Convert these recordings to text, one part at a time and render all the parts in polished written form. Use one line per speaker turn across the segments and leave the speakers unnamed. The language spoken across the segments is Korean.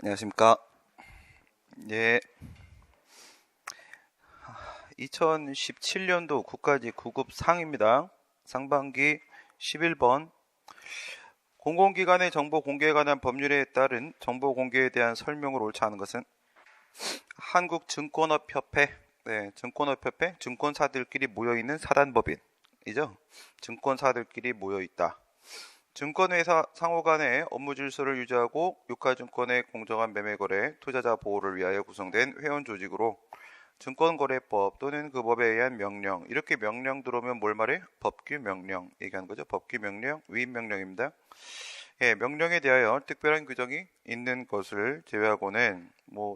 안녕하십니까. 예. 2017년도 국가직 9급 상입니다. 상반기 11번. 공공기관의 정보 공개에 관한 법률에 따른 정보 공개에 대한 설명을 옳지 않은 것은 한국증권업협회, 증권업협회, 증권사들끼리 모여있는 사단법인이죠. 증권사들끼리 모여있다. 증권회사 상호 간의 업무 질서를 유지하고 유가증권의 공정한 매매거래, 투자자 보호를 위하여 구성된 회원 조직으로 증권거래법 또는 그 법에 의한 명령, 이렇게 명령 들어오면 뭘 말해? 법규 명령 얘기하는 거죠. 법규 명령, 위임 명령입니다. 예, 명령에 대하여 특별한 규정이 있는 것을 제외하고는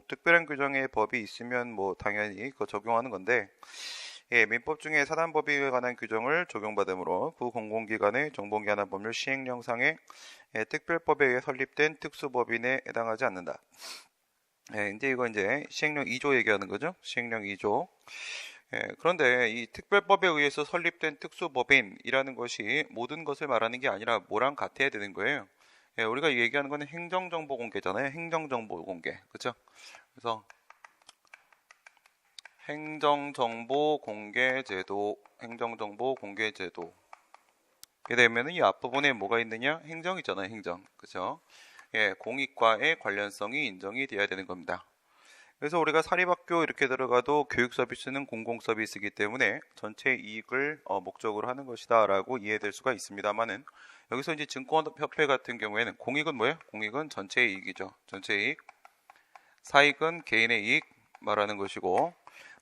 특별한 규정의 법이 있으면 당연히 그거 적용하는 건데, 예, 민법 중에 사단법인에 관한 규정을 적용받으므로 그 공공기관의 정보기관한 법률 시행령상의 특별법에 의해 설립된 특수법인에 해당하지 않는다. 예, 이제 시행령 2조 얘기하는 거죠. 시행령 2조. 예, 그런데 이 특별법에 의해서 설립된 특수법인이라는 것이 모든 것을 말하는 게 아니라 뭐랑 같아야 되는 거예요. 예, 우리가 얘기하는 거는 행정정보 공개잖아요. 행정정보 공개. 그렇죠? 그래서 행정정보 공개제도, 행정정보 공개제도. 이게 되면은 이 앞부분에 뭐가 있느냐? 행정이잖아요, 행정. 그죠? 예, 공익과의 관련성이 인정이 되어야 되는 겁니다. 그래서 우리가 사립학교 이렇게 들어가도 교육 서비스는 공공 서비스이기 때문에 전체 이익을 목적으로 하는 것이다 라고 이해될 수가 있습니다만은, 여기서 이제 증권협회 같은 경우에는 공익은 뭐예요? 공익은 전체 이익이죠. 전체 이익. 사익은 개인의 이익 말하는 것이고,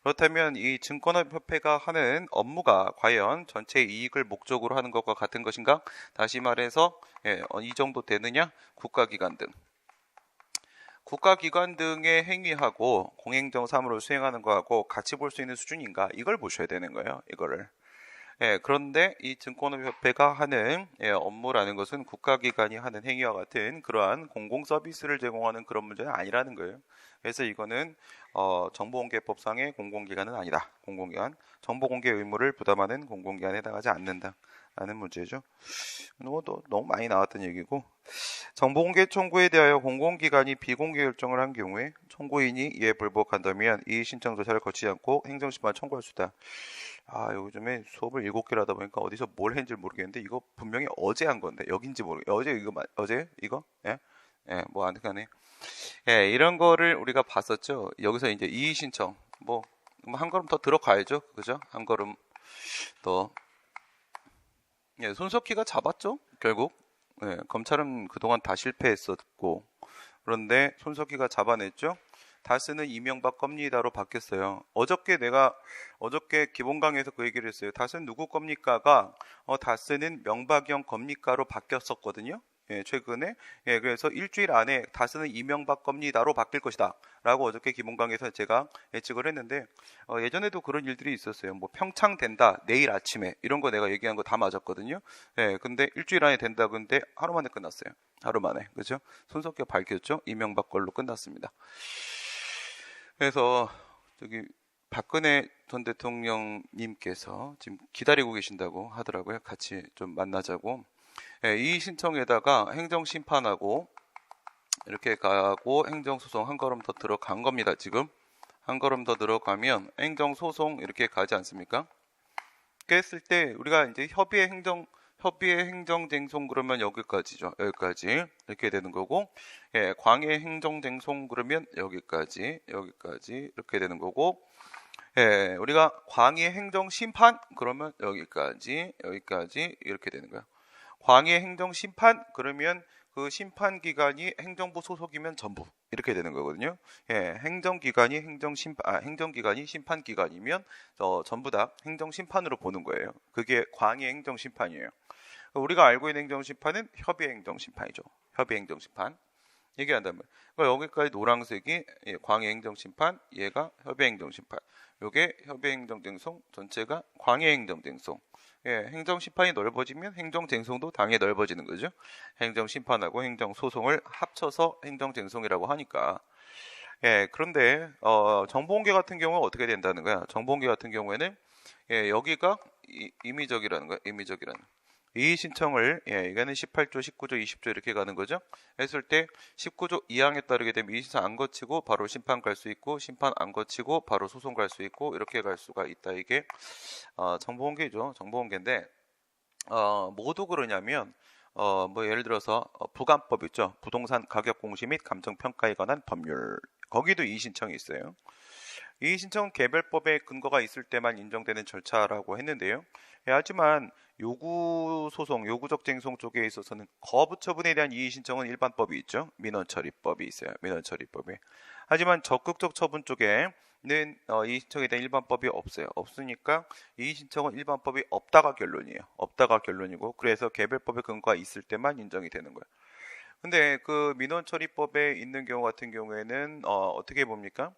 그렇다면 이 증권협회가 하는 업무가 과연 전체 이익을 목적으로 하는 것과 같은 것인가? 다시 말해서 이 정도 되느냐? 국가기관 등. 국가기관 등의 행위하고 공행정 사무를 수행하는 거하고 같이 볼 수 있는 수준인가? 이걸 보셔야 되는 거예요. 이거를. 예, 그런데 이 증권협회가 하는 업무라는 것은 국가기관이 하는 행위와 같은 그러한 공공 서비스를 제공하는 그런 문제는 아니라는 거예요. 그래서 이거는 정보공개법상의 공공기관은 아니다. 공공기관, 정보공개 의무를 부담하는 공공기관에 해당하지 않는다라는 문제죠. 너무 많이 나왔던 얘기고, 정보공개 청구에 대하여 공공기관이 비공개 결정을 한 경우에 청구인이 이에 불복한다면 이 신청 절차를 거치지 않고 행정심판 청구할 수 있다. 요즘에 수업을 7개를 하다 보니까 어디서 뭘 했는지 모르겠는데, 이거 분명히 어제 한 건데, 여긴지 모르겠어요. 어제 이거? 예? 예, 아무튼간에. 예, 이런 거를 우리가 봤었죠. 여기서 이제 이의 신청, 한 걸음 더 들어가야죠. 그죠? 한 걸음 더. 예, 손석희가 잡았죠. 결국. 예, 검찰은 그동안 다 실패했었고, 그런데 손석희가 잡아냈죠. 다스는 이명박 겁니다로 바뀌었어요. 어저께 기본 강의에서 그 얘기를 했어요. 다스는 누구 겁니까가 다스는 명박형 겁니까로 바뀌었었거든요. 예, 최근에. 예, 그래서 일주일 안에 다스는 이명박 겁니다로 바뀔 것이다 라고 어저께 기본 강의에서 제가 예측을 했는데, 예전에도 그런 일들이 있었어요. 평창 된다 내일 아침에, 이런 거 내가 얘기한 거 다 맞았거든요. 예, 근데 일주일 안에 된다 근데 하루 만에 끝났어요. 하루 만에. 그죠? 손석희가 밝혔죠. 이명박 걸로 끝났습니다. 그래서 박근혜 전 대통령님께서 지금 기다리고 계신다고 하더라고요. 같이 좀 만나자고. 예, 이 신청에다가 행정심판하고 이렇게 가고 행정소송 한 걸음 더 들어간 겁니다. 지금 한 걸음 더 들어가면 행정소송 이렇게 가지 않습니까? 그랬을 때 우리가 이제 협의의 행정쟁송 그러면 여기까지죠. 여기까지 이렇게 되는 거고, 예, 광해 행정쟁송 그러면 여기까지 이렇게 되는 거고, 예, 우리가 광해 행정심판 그러면 여기까지 이렇게 되는 거예요. 광해 행정심판 그러면 그 심판기관이 행정부 소속이면 전부 이렇게 되는 거거든요. 예, 행정기관이 심판기관이면 전부 다 행정심판으로 보는 거예요. 그게 광해 행정심판이에요. 우리가 알고 있는 행정심판은 협의행정심판이죠. 협의행정심판 얘기한다면, 그러니까 여기까지 노란색이 광해 행정심판, 얘가 협의행정심판, 요게 협의행정쟁송, 전체가 광해 행정쟁송. 예, 행정심판이 넓어지면 행정쟁송도 당연히 넓어지는 거죠. 행정심판하고 행정소송을 합쳐서 행정쟁송이라고 하니까. 예, 그런데 정보공개 같은 경우는 어떻게 된다는 거야? 정보공개 같은 경우에는 여기가 임의적이라는 거야. 임의적이라는. 이의 신청을 이거는 18조, 19조, 20조 이렇게 가는 거죠. 했을 때 19조 2항에 따르게 되면 이의 신청 안 거치고 바로 심판 갈 수 있고 심판 안 거치고 바로 소송 갈 수 있고 이렇게 갈 수가 있다. 이게 정보공개죠. 정보공개인데 뭐도 그러냐면 뭐 예를 들어서 부감법 있죠. 부동산 가격 공시 및 감정 평가에 관한 법률. 거기도 이의 신청이 있어요. 이의 신청 개별법에 근거가 있을 때만 인정되는 절차라고 했는데요. 하지만 요구 소송, 요구적 쟁송 쪽에 있어서는 거부 처분에 대한 이의 신청은 일반법이 있죠. 민원처리법이 있어요. 민원처리법이. 하지만 적극적 처분 쪽에는 이의 신청에 대한 일반법이 없어요. 없으니까 이의 신청은 일반법이 없다가 결론이에요. 없다가 결론이고 그래서 개별법에 근거가 있을 때만 인정이 되는 거예요. 근데 그 민원처리법에 있는 경우 같은 경우에는 어떻게 봅니까?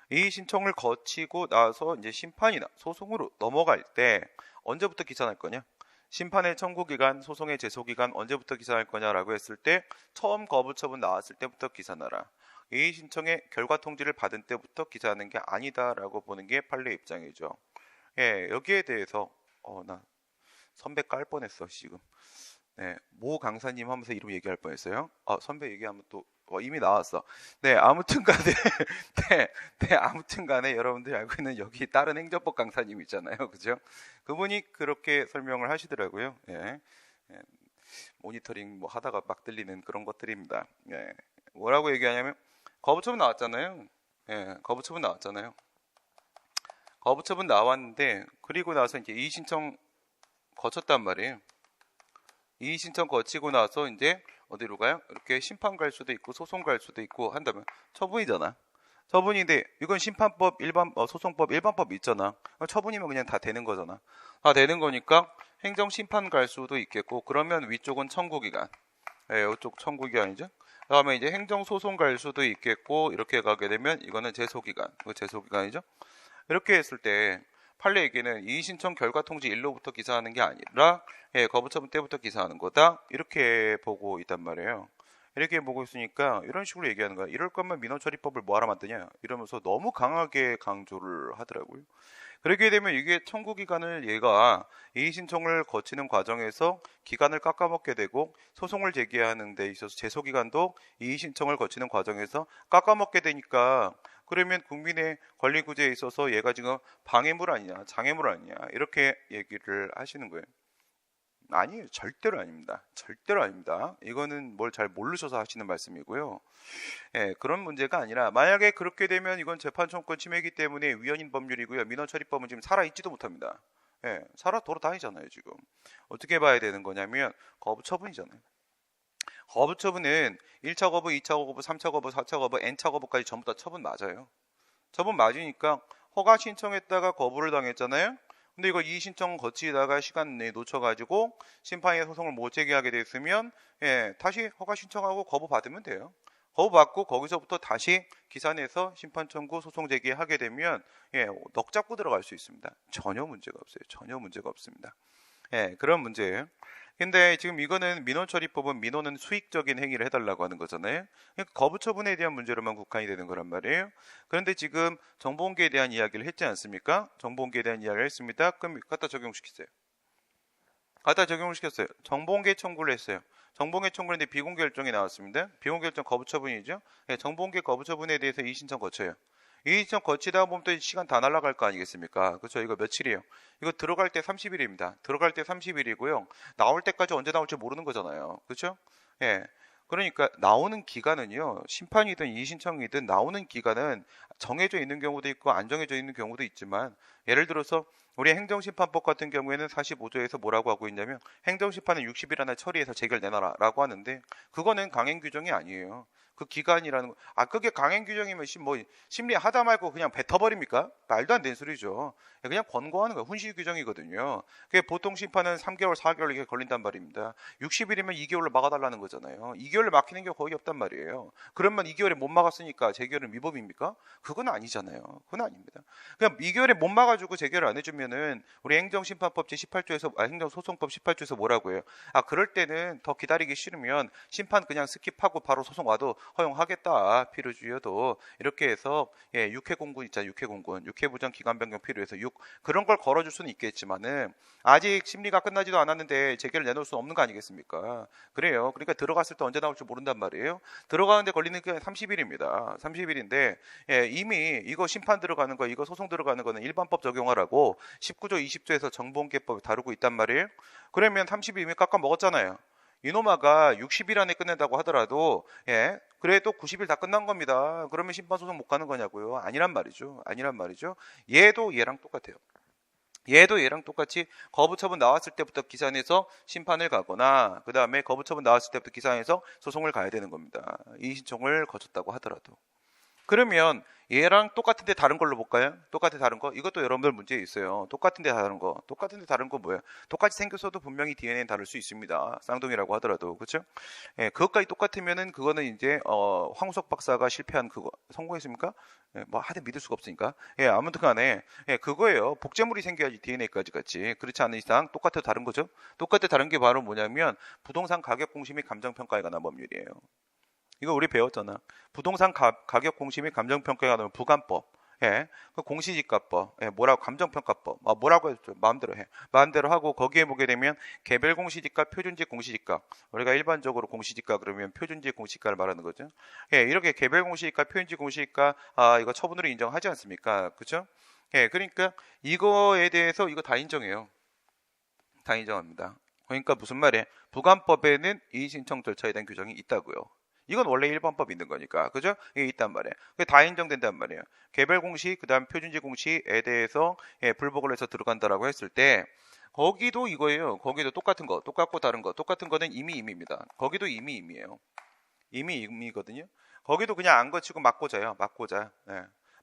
이 신청을 거치고 나서 이제 심판이나 소송으로 넘어갈 때 언제부터 기산할 거냐? 심판의 청구 기간, 소송의 제소 기간 언제부터 기산할 거냐라고 했을 때 처음 거부 처분 나왔을 때부터 기산하라. 이 신청의 결과 통지를 받은 때부터 기산하는 게 아니다라고 보는 게 판례 입장이죠. 여기에 대해서 나 선배 깔 뻔했어 지금. 모 강사님 하면서 이름 얘기할 뻔했어요. 선배 얘기하면 또 이미 나왔어. 아무튼 간에 아무튼 간에 여러분들이 알고 있는 여기 다른 행정법 강사님 있잖아요. 그죠? 그분이 그렇게 설명을 하시더라고요. 모니터링 뭐 하다가 막 들리는 그런 것들입니다. 뭐라고 얘기하냐면 거부처분 나왔잖아요. 거부처분 나왔잖아요. 거부처분 나왔는데 그리고 나서 이제 이의 신청 거쳤단 말이에요. 이의 신청 거치고 나서 이제 어디로 가요? 이렇게 심판 갈 수도 있고 소송 갈 수도 있고 한다면 처분이잖아. 처분인데 이건 심판법, 소송법, 일반법 있잖아. 처분이면 그냥 다 되는 거잖아. 다 되는 거니까 행정 심판 갈 수도 있겠고 그러면 위쪽은 청구기간. 이쪽 청구기간이죠. 그다음에 이제 행정 소송 갈 수도 있겠고 이렇게 가게 되면 이거는 제소기간. 제소기간이죠. 이렇게 했을 때 판례 얘기는 이의 신청 결과 통지 일로부터 기사하는 게 아니라 거부 처분 때부터 기사하는 거다 이렇게 보고 있단 말이에요. 이렇게 보고 있으니까 이런 식으로 얘기하는 거야. 이럴 거면 민원처리법을 뭐하러 만드냐 이러면서 너무 강하게 강조를 하더라고요. 그렇게 되면 이게 청구기간을 얘가 이의 신청을 거치는 과정에서 기간을 깎아먹게 되고 소송을 제기하는 데 있어서 제소기간도 이의 신청을 거치는 과정에서 깎아먹게 되니까 그러면 국민의 권리구제에 있어서 얘가 지금 방해물 아니냐 장애물 아니냐 이렇게 얘기를 하시는 거예요. 아니에요. 절대로 아닙니다. 절대로 아닙니다. 이거는 뭘 잘 모르셔서 하시는 말씀이고요. 그런 문제가 아니라 만약에 그렇게 되면 이건 재판청권 침해이기 때문에 위헌인 법률이고요. 민원처리법은 지금 살아있지도 못합니다. 살아 돌아다니잖아요. 지금 어떻게 봐야 되는 거냐면 거부처분이잖아요. 거부처분은 1차 거부, 2차 거부, 3차 거부, 4차 거부, n차 거부까지 전부 다 처분 맞아요. 처분 맞으니까 허가 신청했다가 거부를 당했잖아요. 근데 이거 이의 신청 거치다가 시간 내에 놓쳐가지고 심판의 소송을 못 제기하게 됐으면 다시 허가 신청하고 거부 받으면 돼요. 거부 받고 거기서부터 다시 기산해서 심판 청구 소송 제기하게 되면 넋 잡고 들어갈 수 있습니다. 전혀 문제가 없어요. 전혀 문제가 없습니다. 그런 문제예요. 근데 지금 이거는 민원처리법은 민원은 수익적인 행위를 해달라고 하는 거잖아요. 그러니까 거부처분에 대한 문제로만 국한이 되는 거란 말이에요. 그런데 지금 정보공개에 대한 이야기를 했지 않습니까? 정보공개에 대한 이야기를 했습니다. 그럼 갖다 적용시켰어요. 갖다 적용을 시켰어요. 정보공개 청구를 했어요. 정보공개 청구했는데 비공개 결정이 나왔습니다. 비공개 결정 거부처분이죠. 정보공개 거부처분에 대해서 이의 신청 거쳐요. 이의 신청 거치다 보면 또 시간 다 날아갈 거 아니겠습니까? 그렇죠? 이거 며칠이에요? 이거 들어갈 때 30일입니다. 들어갈 때 30일이고요. 나올 때까지 언제 나올지 모르는 거잖아요. 그렇죠? 그러니까 나오는 기간은요. 심판이든 이의 신청이든 나오는 기간은 정해져 있는 경우도 있고 안 정해져 있는 경우도 있지만 예를 들어서 우리 행정심판법 같은 경우에는 45조에서 뭐라고 하고 있냐면 행정심판은 60일 안에 처리해서 재결 내놔라 라고 하는데 그거는 강행 규정이 아니에요. 그 기간이라는 거. 그게 강행 규정이면 심리 하다 말고 그냥 뱉어버립니까? 말도 안 되는 소리죠. 그냥 권고하는 거예요. 훈시 규정이거든요. 그게 보통 심판은 3개월, 4개월 이렇게 걸린단 말입니다. 60일이면 2개월로 막아달라는 거잖아요. 2개월로 막히는 게 거의 없단 말이에요. 그러면 2개월에 못 막았으니까 재결은 위법입니까? 그건 아니잖아요. 그건 아닙니다. 그냥 2개월에 못 막아주고 재결을 안 해주면 그러면은 우리 행정심판법 제18조에서 행정소송법 18조에서 뭐라고 해요? 그럴 때는 더 기다리기 싫으면 심판 그냥 스킵하고 바로 소송 와도 허용하겠다. 필요주의여도 이렇게 해서 육회 공군 있잖아요. 육회 공군, 육회 부정 기간 변경 필요해서 그런 걸 걸어줄 수는 있겠지만은 아직 심리가 끝나지도 않았는데 재결을 내놓을 수 없는 거 아니겠습니까? 그래요. 그러니까 들어갔을 때 언제 나올지 모른단 말이에요. 들어가는데 걸리는 게 30일입니다. 30일인데 이미 이거 심판 들어가는 거, 이거 소송 들어가는 거는 일반법 적용하라고 19조 20조에서 정보공개법을 다루고 있단 말이에요. 그러면 30일 이미 깎아 먹었잖아요. 이노마가 60일 안에 끝낸다고 하더라도 그래도 90일 다 끝난 겁니다. 그러면 심판소송 못 가는 거냐고요. 아니란 말이죠. 아니란 말이죠. 얘도 얘랑 똑같아요. 얘도 얘랑 똑같이 거부처분 나왔을 때부터 기산해서 심판을 가거나 그 다음에 거부처분 나왔을 때부터 기산해서 소송을 가야 되는 겁니다. 이의신청을 거쳤다고 하더라도. 그러면 얘랑 똑같은데 다른 걸로 볼까요? 똑같은 다른 거? 이것도 여러분들 문제 있어요. 똑같은데 다른 거. 똑같은데 다른 거 뭐예요? 똑같이 생겼어도 분명히 DNA는 다를 수 있습니다. 쌍둥이라고 하더라도. 그렇죠? 그것까지 똑같으면은 그거는 이제 황우석 박사가 실패한 그거 성공했습니까? 뭐 하여튼 믿을 수가 없으니까. 아무튼 간에 그거예요. 복제물이 생겨야지 DNA까지 같이. 그렇지 않은 이상 똑같아 다른 거죠. 똑같아 다른 게 바로 뭐냐면 부동산 가격 공시 및 감정 평가에 관한 법률이에요. 이거 우리 배웠잖아. 부동산 가격 공시 및 감정평가에 관한 부감법. 그 공시지가법. 뭐라고 감정평가법. 뭐라고 했죠? 마음대로 해. 마음대로 하고 거기에 보게 되면 개별 공시지가, 표준지 공시지가. 우리가 일반적으로 공시지가 그러면 표준지 공시지가를 말하는 거죠. 이렇게 개별 공시지가, 표준지 공시지가 이거 처분으로 인정하지 않습니까? 그렇죠? 그러니까 이거에 대해서 이거 다 인정해요. 다 인정합니다. 그러니까 무슨 말이에요? 부감법에는 이의신청 절차에 대한 규정이 있다고요. 이건 원래 일반법 있는 거니까. 그죠? 이게 있단 말이에요. 그게 다 인정된단 말이에요. 개별 공시, 그 다음 표준지 공시에 대해서 불복을 해서 들어간다라고 했을 때, 거기도 이거예요. 거기도 똑같은 거, 똑같고 다른 거. 똑같은 거는 이미 임입니다. 거기도 이미 임이에요. 이미 임이거든요. 거기도 그냥 안 거치고 막 꽂아요. 막 꽂아.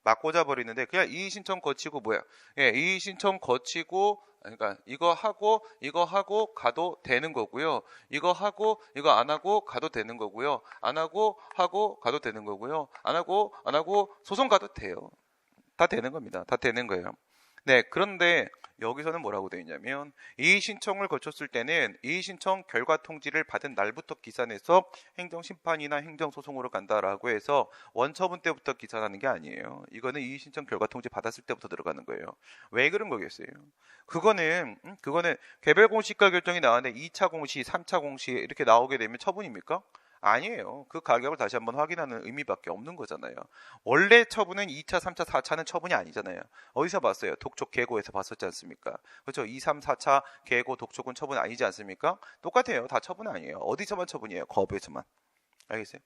막 꽂아버리는데, 그냥 이의신청 거치고 뭐야? 이의신청 거치고, 그러니까 이거 하고 가도 되는 거고요. 이거 하고 이거 안 하고 가도 되는 거고요. 안 하고 가도 되는 거고요. 안 하고 소송 가도 돼요. 다 되는 겁니다. 다 되는 거예요. 그런데 여기서는 뭐라고 되어 있냐면 이의신청을 거쳤을 때는 이의신청 결과 통지를 받은 날부터 기산해서 행정심판이나 행정소송으로 간다라고 해서 원처분 때부터 기산하는 게 아니에요. 이거는 이의신청 결과 통지 받았을 때부터 들어가는 거예요. 왜 그런 거겠어요? 그거는 개별 공시가 결정이 나왔는데 2차 공시, 3차 공시 이렇게 나오게 되면 처분입니까? 아니에요. 그 가격을 다시 한번 확인하는 의미밖에 없는 거잖아요. 원래 처분은 2차, 3차, 4차는 처분이 아니잖아요. 어디서 봤어요? 독촉 계고에서 봤었지 않습니까? 그렇죠? 2, 3, 4차 계고 독촉은 처분 아니지 않습니까? 똑같아요. 다 처분 아니에요. 어디서만 처분이에요? 거부에서만. 알겠어요?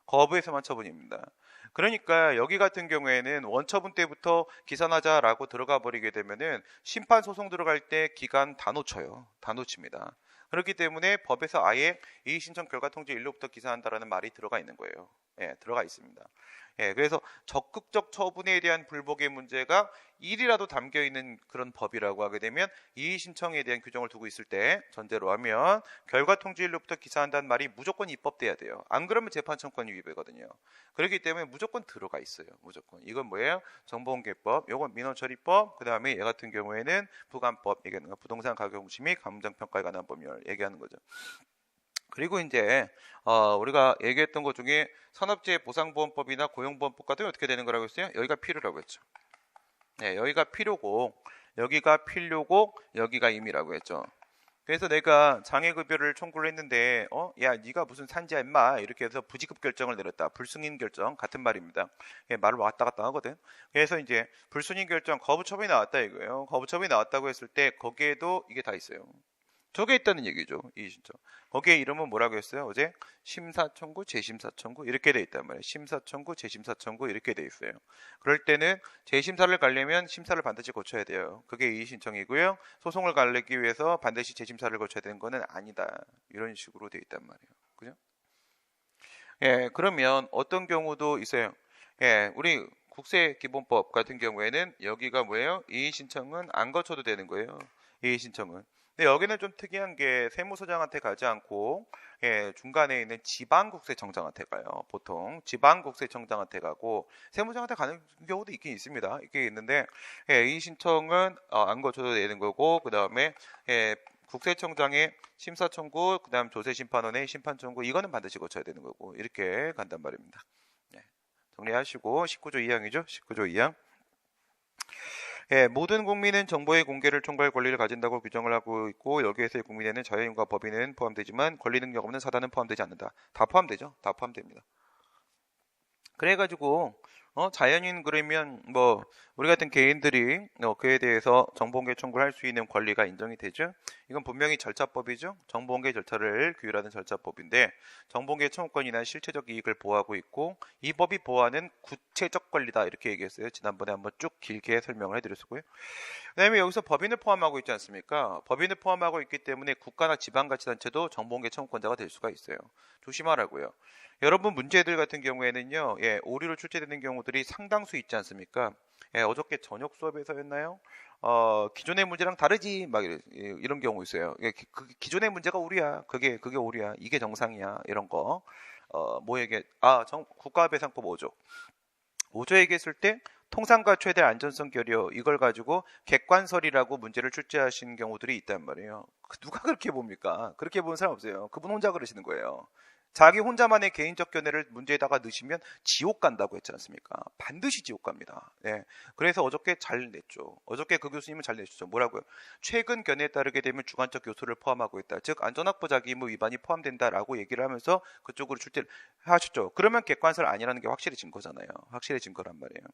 거부에서만 처분입니다. 그러니까 여기 같은 경우에는 원처분 때부터 기산하자라고 들어가 버리게 되면은 심판 소송 들어갈 때 기간 다 놓쳐요. 다 놓칩니다. 그렇기 때문에 법에서 아예 이의신청 결과 통지 일로부터 기산한다라는 말이 들어가 있는 거예요. 들어가 있습니다. 그래서 적극적 처분에 대한 불복의 문제가 1이라도 담겨 있는 그런 법이라고 하게 되면 이의신청에 대한 규정을 두고 있을 때 전제로 하면 결과 통지일로부터 기사한다는 말이 무조건 입법돼야 돼요. 안 그러면 재판청권 위배거든요. 그렇기 때문에 무조건 들어가 있어요. 무조건. 이건 뭐예요? 정보공개법, 요건 민원처리법, 그 다음에 얘 같은 경우에는 부감법 얘기하는 거, 부동산 가격 공시 및 감정평가에 관한 법률 얘기하는 거죠. 그리고 이제 우리가 얘기했던 것 중에 산업재해보상보험법이나 고용보험법 같은 게 어떻게 되는 거라고 했어요? 여기가 필요라고 했죠. 여기가 필요고 여기가 임이라고 했죠. 그래서 내가 장애급여를 청구를 했는데 야 네가 무슨 산지야 임마 이렇게 해서 부지급 결정을 내렸다. 불승인 결정 같은 말입니다. 말을 왔다 갔다 하거든. 그래서 이제 불승인 결정 거부처분이 나왔다 이거예요. 거부처분이 나왔다고 했을 때 거기에도 이게 다 있어요. 저게 있다는 얘기죠. 이의신청. 거기에 이름은 뭐라고 했어요? 어제 심사청구, 재심사청구 이렇게 돼 있단 말이에요. 심사청구, 재심사청구 이렇게 돼 있어요. 그럴 때는 재심사를 가려면 심사를 반드시 거쳐야 돼요. 그게 이의신청이고요. 소송을 가려기 위해서 반드시 재심사를 거쳐야 되는 거는 아니다. 이런 식으로 돼 있단 말이에요. 그죠? 그러면 어떤 경우도 있어요. 우리 국세기본법 같은 경우에는 여기가 뭐예요? 이의신청은 안 거쳐도 되는 거예요. 이의신청은. 근데 여기는 좀 특이한 게 세무서장한테 가지 않고 중간에 있는 지방국세청장한테 가요. 보통 지방국세청장한테 가고 세무서장한테 가는 경우도 있긴 있습니다. 있긴 있는데 이 신청은 안 거쳐도 되는 거고 그 다음에 국세청장의 심사 청구, 그 다음 조세심판원의 심판 청구 이거는 반드시 거쳐야 되는 거고 이렇게 간단 말입니다. 정리하시고 19조 2항이죠. 19조 2항. 모든 국민은 정보의 공개를 총괄 권리를 가진다고 규정을 하고 있고 여기에서의 국민에는 자연인과 법인은 포함되지만 권리 능력 없는 사단은 포함되지 않는다. 다 포함되죠. 다 포함됩니다. 그래가지고 자연인 그러면 뭐 우리 같은 개인들이 그에 대해서 정보공개 청구할 수 있는 권리가 인정이 되죠. 이건 분명히 절차법이죠. 정보공개 절차를 규율하는 절차법인데 정보공개 청구권이나 실체적 이익을 보호하고 있고 이 법이 보호하는 구체적 권리다 이렇게 얘기했어요. 지난번에 한번 쭉 길게 설명을 해드렸고요. 그다음에 여기서 법인을 포함하고 있지 않습니까? 법인을 포함하고 있기 때문에 국가나 지방자치단체도 정보공개 청구권자가 될 수가 있어요. 조심하라고요. 여러분 문제들 같은 경우에는요, 오류로 출제되는 경우들이 상당수 있지 않습니까? 어저께 저녁 수업에서였나요? 기존의 문제랑 다르지, 막 이런 경우 있어요. 기존의 문제가 오류야. 그게 오류야. 이게 정상이야. 이런 거. 국가배상법 5조. 5조 얘기했을 때 통상과 최대 안전성 결여 이걸 가지고 객관설이라고 문제를 출제하신 경우들이 있단 말이에요. 누가 그렇게 봅니까? 그렇게 보는 사람 없어요. 그분 혼자 그러시는 거예요. 자기 혼자만의 개인적 견해를 문제에다가 넣으시면 지옥 간다고 했지 않습니까? 반드시 지옥 갑니다. 그래서 어저께 잘 냈죠. 어저께 그 교수님은 잘 내셨죠. 뭐라고요? 최근 견해에 따르게 되면 주관적 요소를 포함하고 있다. 즉 안전확보 자기 의무 위반이 포함된다라고 얘기를 하면서 그쪽으로 출제를 하셨죠. 그러면 객관설 아니라는 게 확실해진 거잖아요. 확실해진 거란 말이에요.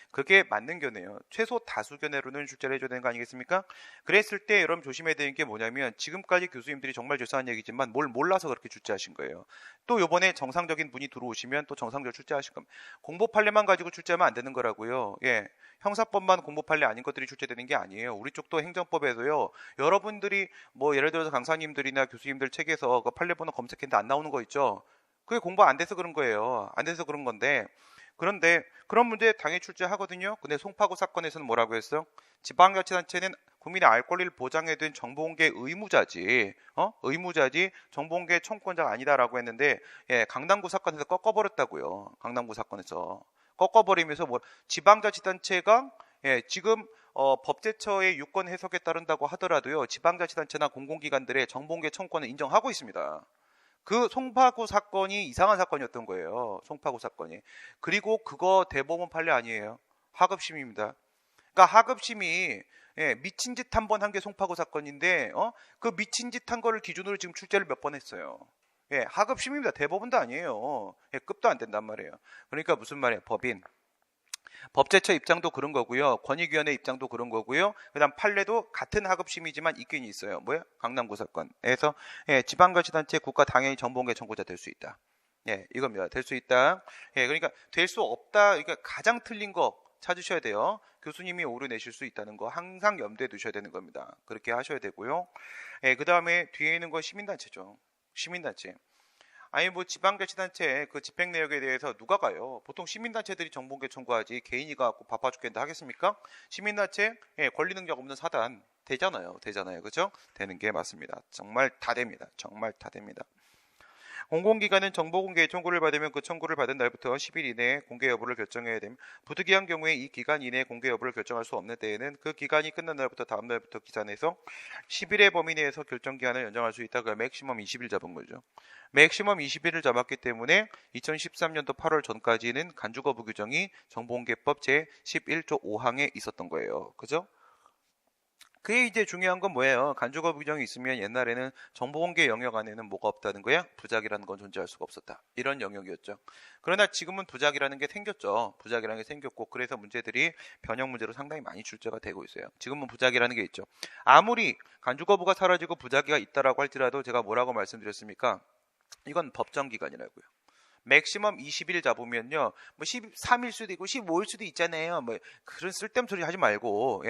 그게 맞는 견해예요. 최소 다수 견해로는 출제를 해줘야 되는 거 아니겠습니까? 그랬을 때 여러분 조심해야 되는 게 뭐냐면 지금까지 교수님들이 정말 죄송한 얘기지만 뭘 몰라서 그렇게 출제하신 거예요. 또 이번에 정상적인 분이 들어오시면 또 정상적으로 출제하실 겁니다. 공보 판례만 가지고 출제하면 안 되는 거라고요. 형사법만 공보 판례 아닌 것들이 출제되는 게 아니에요. 우리 쪽도 행정법에서요. 여러분들이 뭐 예를 들어서 강사님들이나 교수님들 책에서 그 판례 번호 검색했는데 안 나오는 거 있죠. 그게 공부 안 돼서 그런 거예요. 안 돼서 그런 건데 그런데 그런 문제 당연히 출제하거든요. 근데 송파구 사건에서는 뭐라고 했어? 지방자치단체는 국민의 알 권리를 보장해둔 정보공개 의무자지, 의무자지 정보공개 청구권자가 아니다라고 했는데, 강남구 사건에서 꺾어버렸다고요. 강남구 사건에서 꺾어버리면서 지방자치단체가 지금 법제처의 유권 해석에 따른다고 하더라도요, 지방자치단체나 공공기관들의 정보공개 청구권을 인정하고 있습니다. 그 송파구 사건이 이상한 사건이었던 거예요. 송파구 사건이. 그리고 그거 대법원 판례 아니에요. 하급심입니다. 그러니까 하급심이 미친 짓 한 번 한 게 송파구 사건인데 그 미친 짓 한 거를 기준으로 지금 출제를 몇 번 했어요. 하급심입니다. 대법원도 아니에요. 급도 안 된단 말이에요. 그러니까 무슨 말이에요? 법제처 입장도 그런 거고요. 권익위원회 입장도 그런 거고요. 그다음 판례도 같은 하급심이지만 있긴 있어요. 뭐야? 강남구 사건에서 지방자치단체 국가 당연히 정보공개 청구자 될 수 있다. 이겁니다. 될 수 있다. 그러니까 될 수 없다. 그러니까 가장 틀린 거 찾으셔야 돼요. 교수님이 오류 내실 수 있다는 거 항상 염두에 두셔야 되는 겁니다. 그렇게 하셔야 되고요. 그 다음에 뒤에 있는 건 시민단체죠. 시민단체. 아니 뭐 지방자치단체 그 집행 내역에 대해서 누가 가요? 보통 시민단체들이 정보공개 청구하지 개인이 가고 바빠 죽겠는데 하겠습니까? 시민단체 권리 능력 없는 사단 되잖아요. 그죠? 되는 게 맞습니다. 정말 다 됩니다. 정말 다 됩니다. 공공기관은 정보공개 청구를 받으면 그 청구를 받은 날부터 10일 이내에 공개 여부를 결정해야 됩니다. 부득이한 경우에 이 기간 이내에 공개 여부를 결정할 수 없는 때에는 그 기간이 끝난 날부터 다음 날부터 기산해서 10일의 범위 내에서 결정기한을 연장할 수 있다. 그 맥시멈 20일 잡은 거죠. 맥시멈 20일을 잡았기 때문에 2013년도 8월 전까지는 간주거부 규정이 정보공개법 제11조 5항에 있었던 거예요. 그죠? 그게 이제 중요한 건 뭐예요? 간주거부 규정이 있으면 옛날에는 정보공개 영역 안에는 뭐가 없다는 거야? 부작이라는 건 존재할 수가 없었다. 이런 영역이었죠. 그러나 지금은 부작이라는 게 생겼죠. 부작이라는 게 생겼고 그래서 문제들이 변형 문제로 상당히 많이 출제가 되고 있어요. 지금은 부작이라는 게 있죠. 아무리 간주거부가 사라지고 부작이가 있다라고 할지라도 제가 뭐라고 말씀드렸습니까? 이건 법정기간이라고요. 맥시멈 20일 잡으면요, 뭐 13일 수도 있고 15일 수도 있잖아요. 뭐 그런 쓸데없는 소리 하지 말고,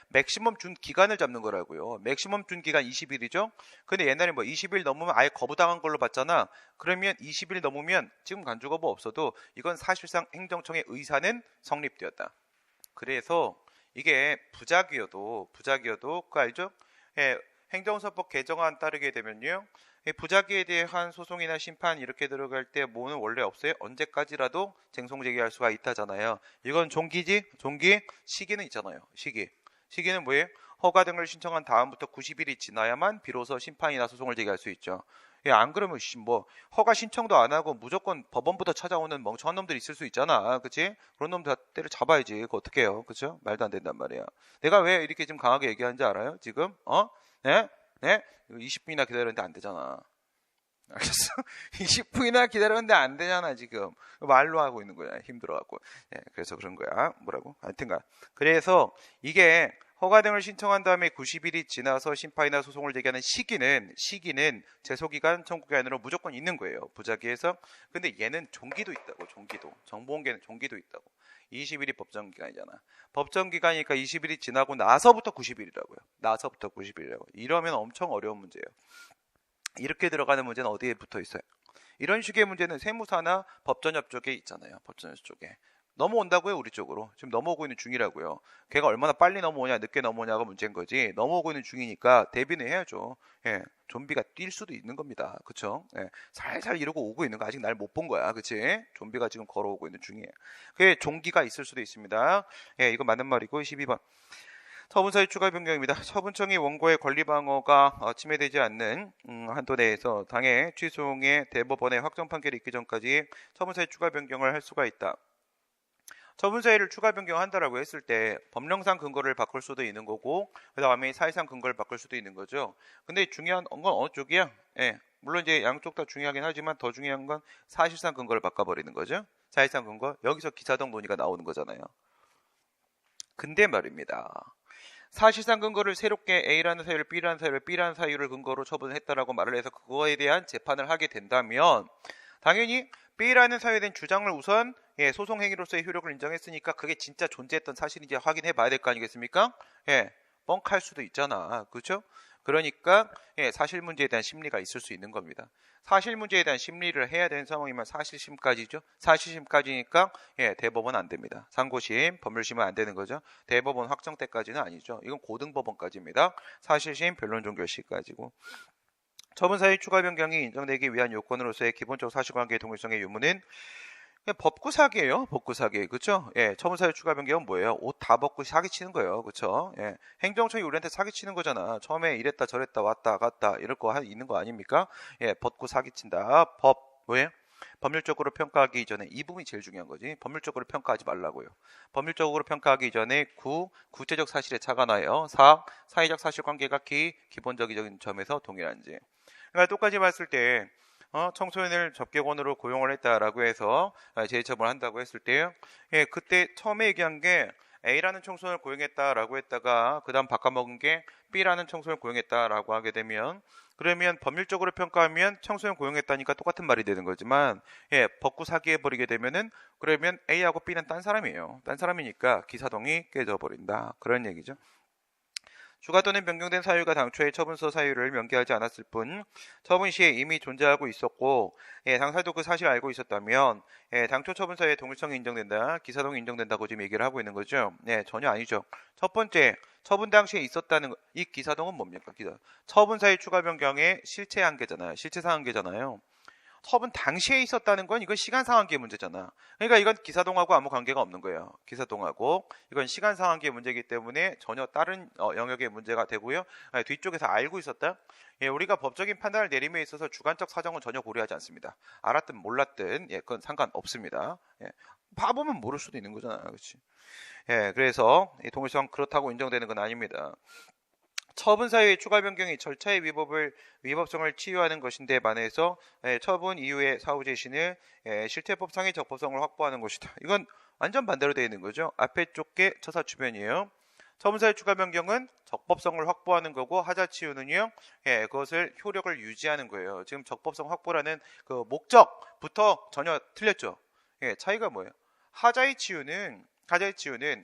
맥시멈 준 기간을 잡는 거라고요. 맥시멈 준 기간 20일이죠. 근데 옛날에 뭐 20일 넘으면 아예 거부당한 걸로 봤잖아. 그러면 20일 넘으면 지금 간주거부 없어도 이건 사실상 행정청의 의사는 성립되었다. 그래서 이게 부작이어도 그거 알죠? 행정사법 개정안 따르게 되면요. 이 부작위에 대한 소송이나 심판 이렇게 들어갈 때 뭐는 원래 없어요. 언제까지라도 쟁송 제기할 수가 있다잖아요. 이건 종기지? 종기? 시기는 있잖아요. 시기는 뭐예요? 허가 등을 신청한 다음부터 90일이 지나야만 비로소 심판이나 소송을 제기할 수 있죠. 예, 안 그러면 뭐 허가 신청도 안 하고 무조건 법원부터 찾아오는 멍청한 놈들이 있을 수 있잖아. 그치? 그런 놈들 때를 잡아야지. 그거 어떻게 해요? 그쵸? 말도 안 된단 말이야. 내가 왜 이렇게 좀 강하게 얘기하는지 알아요? 지금? 네? 네? 20분이나 기다렸는데 안 되잖아. 알겠어? 20분이나 기다렸는데 안 되잖아, 지금. 말로 하고 있는 거야. 힘들어갖고. 예, 그래서 그런 거야. 뭐라고? 하여튼간. 그래서 이게 허가 등을 신청한 다음에 90일이 지나서 심판이나 소송을 제기하는 시기는 제소기간, 청구기간으로 무조건 있는 거예요. 부작위에서. 근데 얘는 종기도 있다고, 종기도. 정보공개는 종기도 있다고. 20일이 법정기간이잖아. 법정기간이니까 20일이 지나고 나서부터 90일이라고요. 나서부터 90일이라고. 이러면 엄청 어려운 문제예요. 이렇게 들어가는 문제는 어디에 붙어 있어요? 이런 식의 문제는 세무사나 법전협 쪽에 있잖아요. 법전협 쪽에. 넘어온다고요, 우리 쪽으로. 지금 넘어오고 있는 중이라고요. 걔가 얼마나 빨리 넘어오냐, 늦게 넘어오냐가 문제인 거지. 넘어오고 있는 중이니까 대비는 해야죠. 예, 좀비가 뛸 수도 있는 겁니다. 그쵸? 예, 살살 이러고 오고 있는 거 아직 날 못 본 거야. 그치? 좀비가 지금 걸어오고 있는 중이에요. 그게 종기가 있을 수도 있습니다. 예, 이거 맞는 말이고, 12번. 처분사유 추가 변경입니다. 처분청이 원고의 권리방어가 침해되지 않는 한도 내에서 당해 취소의 대법원의 확정 판결이 있기 전까지 처분사유 추가 변경을 할 수가 있다. 처분사유를 추가 변경한다라고 했을 때 법령상 근거를 바꿀 수도 있는 거고 그 다음에 사실상 근거를 바꿀 수도 있는 거죠. 근데 중요한 건 어느 쪽이야? 예, 물론 이제 양쪽 다 중요하긴 하지만 더 중요한 건 사실상 근거를 바꿔버리는 거죠. 사실상 근거, 여기서 기사동 논의가 나오는 거잖아요. 근데 말입니다. 사실상 근거를 새롭게 A라는 사유를 B라는 사유를 B라는 사유를 근거로 처분했다라고 말을 해서 그거에 대한 재판을 하게 된다면 당연히 B라는 사유에 대한 주장을 우선 소송 행위로서의 효력을 인정했으니까 그게 진짜 존재했던 사실인지 확인해 봐야 될 거 아니겠습니까? 뻥칼 수도 있잖아. 그렇죠? 그러니까 사실 문제에 대한 심리가 있을 수 있는 겁니다. 사실 문제에 대한 심리를 해야 되는 상황이면 사실심까지죠. 사실심까지니까 대법원 안 됩니다. 상고심, 법률심은 안 되는 거죠. 대법원 확정 때까지는 아니죠. 이건 고등법원까지입니다. 사실심, 변론종결시까지고. 처분사유 추가 변경이 인정되기 위한 요건으로서의 기본적 사실관계의 동일성의 유무는 법구사기예요. 법구사기. 그렇죠? 예, 처분사유 추가 변경은 뭐예요? 옷 다 벗고 사기치는 거예요. 그렇죠? 예. 행정청이 우리한테 사기치는 거잖아. 처음에 이랬다 저랬다 왔다 갔다 이럴 거 있는 거 아닙니까? 예, 벗고 사기친다. 왜? 법률적으로 평가하기 이전에 이 부분이 제일 중요한 거지. 법률적으로 평가하지 말라고요. 법률적으로 평가하기 이전에 구체적 사실에 차가 나요. 사회적 사실관계가 기본적인 점에서 동일한지. 그러니까 똑같이 봤을 때 청소년을 접객원으로 고용을 했다라고 해서 재처분을 한다고 했을 때요. 그때 처음에 얘기한 게 A라는 청소년을 고용했다라고 했다가 그 다음 바꿔먹은 게 B라는 청소년을 고용했다라고 하게 되면 그러면 법률적으로 평가하면 청소년 고용했다니까 똑같은 말이 되는 거지만 벗고 사기해버리게 되면은 그러면 A하고 B는 딴 사람이에요. 딴 사람이니까 기사동이 깨져버린다. 그런 얘기죠. 추가 또는 변경된 사유가 당초의 처분서 사유를 명기하지 않았을 뿐 처분 시에 이미 존재하고 있었고 당사자도 그 사실을 알고 있었다면 당초 처분 사유의 동일성이 인정된다. 기사동이 인정된다고 지금 얘기를 하고 있는 거죠. 전혀 아니죠. 첫 번째, 처분 당시에 있었다는 이 기사동은 뭡니까? 처분 사유 추가 변경의 실체 한계잖아요. 실체상 한계잖아요. 처분 당시에 있었다는 건 이건 시간상한계 문제잖아. 그러니까 이건 기사동하고 아무 관계가 없는 거예요. 기사동하고 이건 시간상한계 문제이기 때문에 전혀 다른 영역의 문제가 되고요. 뒤쪽에서 알고 있었다. 우리가 법적인 판단을 내림에 있어서 주관적 사정은 전혀 고려하지 않습니다. 알았든 몰랐든 그건 상관없습니다. 바보면 모를 수도 있는 거잖아. 그렇지? 그래서 동일성 그렇다고 인정되는 건 아닙니다. 처분 사유의 추가 변경이 절차의 위법성을 치유하는 것인데 반해서 처분 이후의 사후 제시는 실체법상의 적법성을 확보하는 것이다. 이건 완전 반대로 되어 있는 거죠. 앞에 쪽게 처사 주변이에요. 처분 사유 추가 변경은 적법성을 확보하는 거고 하자 치유는요. 그것을 효력을 유지하는 거예요. 지금 적법성 확보라는 그 목적부터 전혀 틀렸죠. 차이가 뭐예요? 하자의 치유는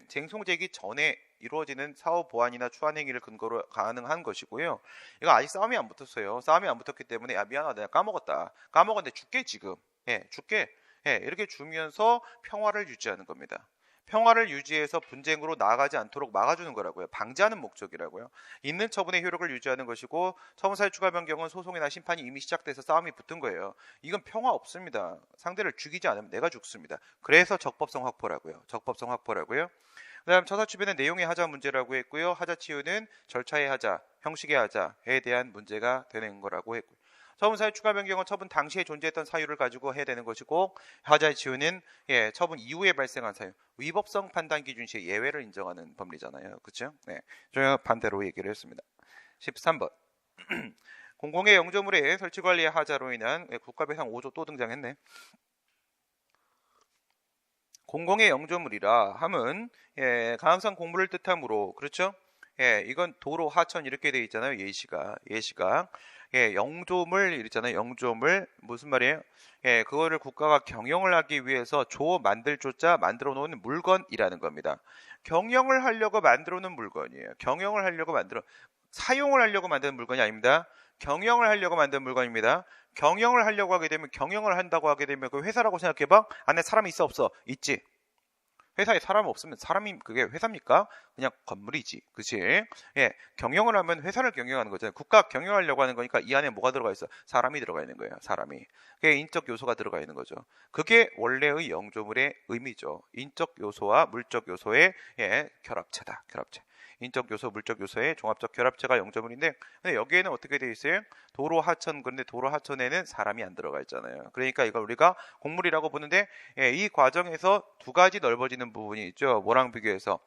쟁송제기 전에 이루어지는 사후 보완이나 추한 행위를 근거로 가능한 것이고요. 이거 아직 싸움이 안 붙었어요. 싸움이 안 붙었기 때문에 미안하다, 내가 까먹었는데 줄게 지금. 줄게. 이렇게 주면서 평화를 유지하는 겁니다. 평화를 유지해서 분쟁으로 나아가지 않도록 막아주는 거라고요. 방지하는 목적이라고요. 있는 처분의 효력을 유지하는 것이고 처분사의 추가 변경은 소송이나 심판이 이미 시작돼서 싸움이 붙은 거예요. 이건 평화 없습니다. 상대를 죽이지 않으면 내가 죽습니다. 그래서 적법성 확보라고요. 적법성 확보라고요. 그다음 처사취변의 내용의 하자 문제라고 했고요. 하자 치유는 절차의 하자, 형식의 하자에 대한 문제가 되는 거라고 했고요. 처분사의 추가 변경은 처분 당시에 존재했던 사유를 가지고 해야 되는 것이고 하자의 치유는 처분 이후에 발생한 사유, 위법성 판단 기준 시에 예외를 인정하는 법리잖아요. 그렇죠? 네, 저희가 반대로 얘기를 했습니다. 13번. 공공의 영조물의 설치관리의 하자로 인한 국가배상 5조 또 등장했네. 공공의 영조물이라 함은 가함상 공물을 뜻하므로 그렇죠? 이건 도로, 하천 이렇게 돼 있잖아요. 예시가 영조물 이랬잖아요. 영조물 무슨 말이에요? 그거를 국가가 경영을 하기 위해서 만들 조자 만들어 놓은 물건이라는 겁니다. 경영을 하려고 만들어 놓은 물건이에요. 사용을 하려고 만드는 물건이 아닙니다. 경영을 하려고 만든 물건입니다. 경영을 하려고 하게 되면 경영을 한다고 하게 되면 그 회사라고 생각해봐. 안에 사람이 있어 없어? 있지. 회사에 사람 없으면 사람이 그게 회사입니까? 그냥 건물이지. 그치? 경영을 하면 회사를 경영하는 거잖아요. 국가 경영하려고 하는 거니까 이 안에 뭐가 들어가 있어? 사람이 들어가 있는 거예요. 사람이. 그게 인적 요소가 들어가 있는 거죠. 그게 원래의 영조물의 의미죠. 인적 요소와 물적 요소의 결합체다. 결합체. 인적 요소, 물적 요소의 종합적 결합체가 영조물인데 근데 여기에는 어떻게 돼 있어요? 도로 하천. 그런데 도로 하천에는 사람이 안 들어가 있잖아요. 그러니까 이걸 우리가 공물이라고 보는데 이 과정에서 두 가지 넓어지는 부분이 있죠. 뭐랑 비교해서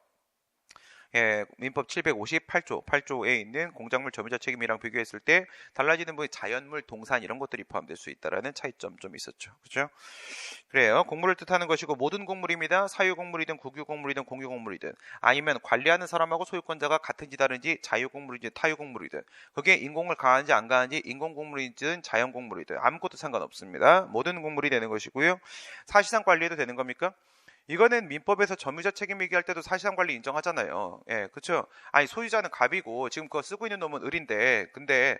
민법 758조에 있는 공작물 점유자 책임이랑 비교했을 때 달라지는 부분이 자연물, 동산 이런 것들이 포함될 수 있다라는 차이점 좀 있었죠. 그렇죠? 그래요. 공물을 뜻하는 것이고 모든 공물입니다. 사유공물이든 국유공물이든 공유공물이든 아니면 관리하는 사람하고 소유권자가 같은지 다른지 자유공물이든 타유공물이든 그게 인공을 가하는지 안 가하는지 인공공물이든 자연공물이든 아무것도 상관없습니다. 모든 공물이 되는 것이고요. 사실상 관리해도 되는 겁니까? 이거는 민법에서 점유자 책임 얘기할 때도 사실상 관리 인정하잖아요. 그렇죠? 아니 소유자는 갑이고 지금 그거 쓰고 있는 놈은 을인데 근데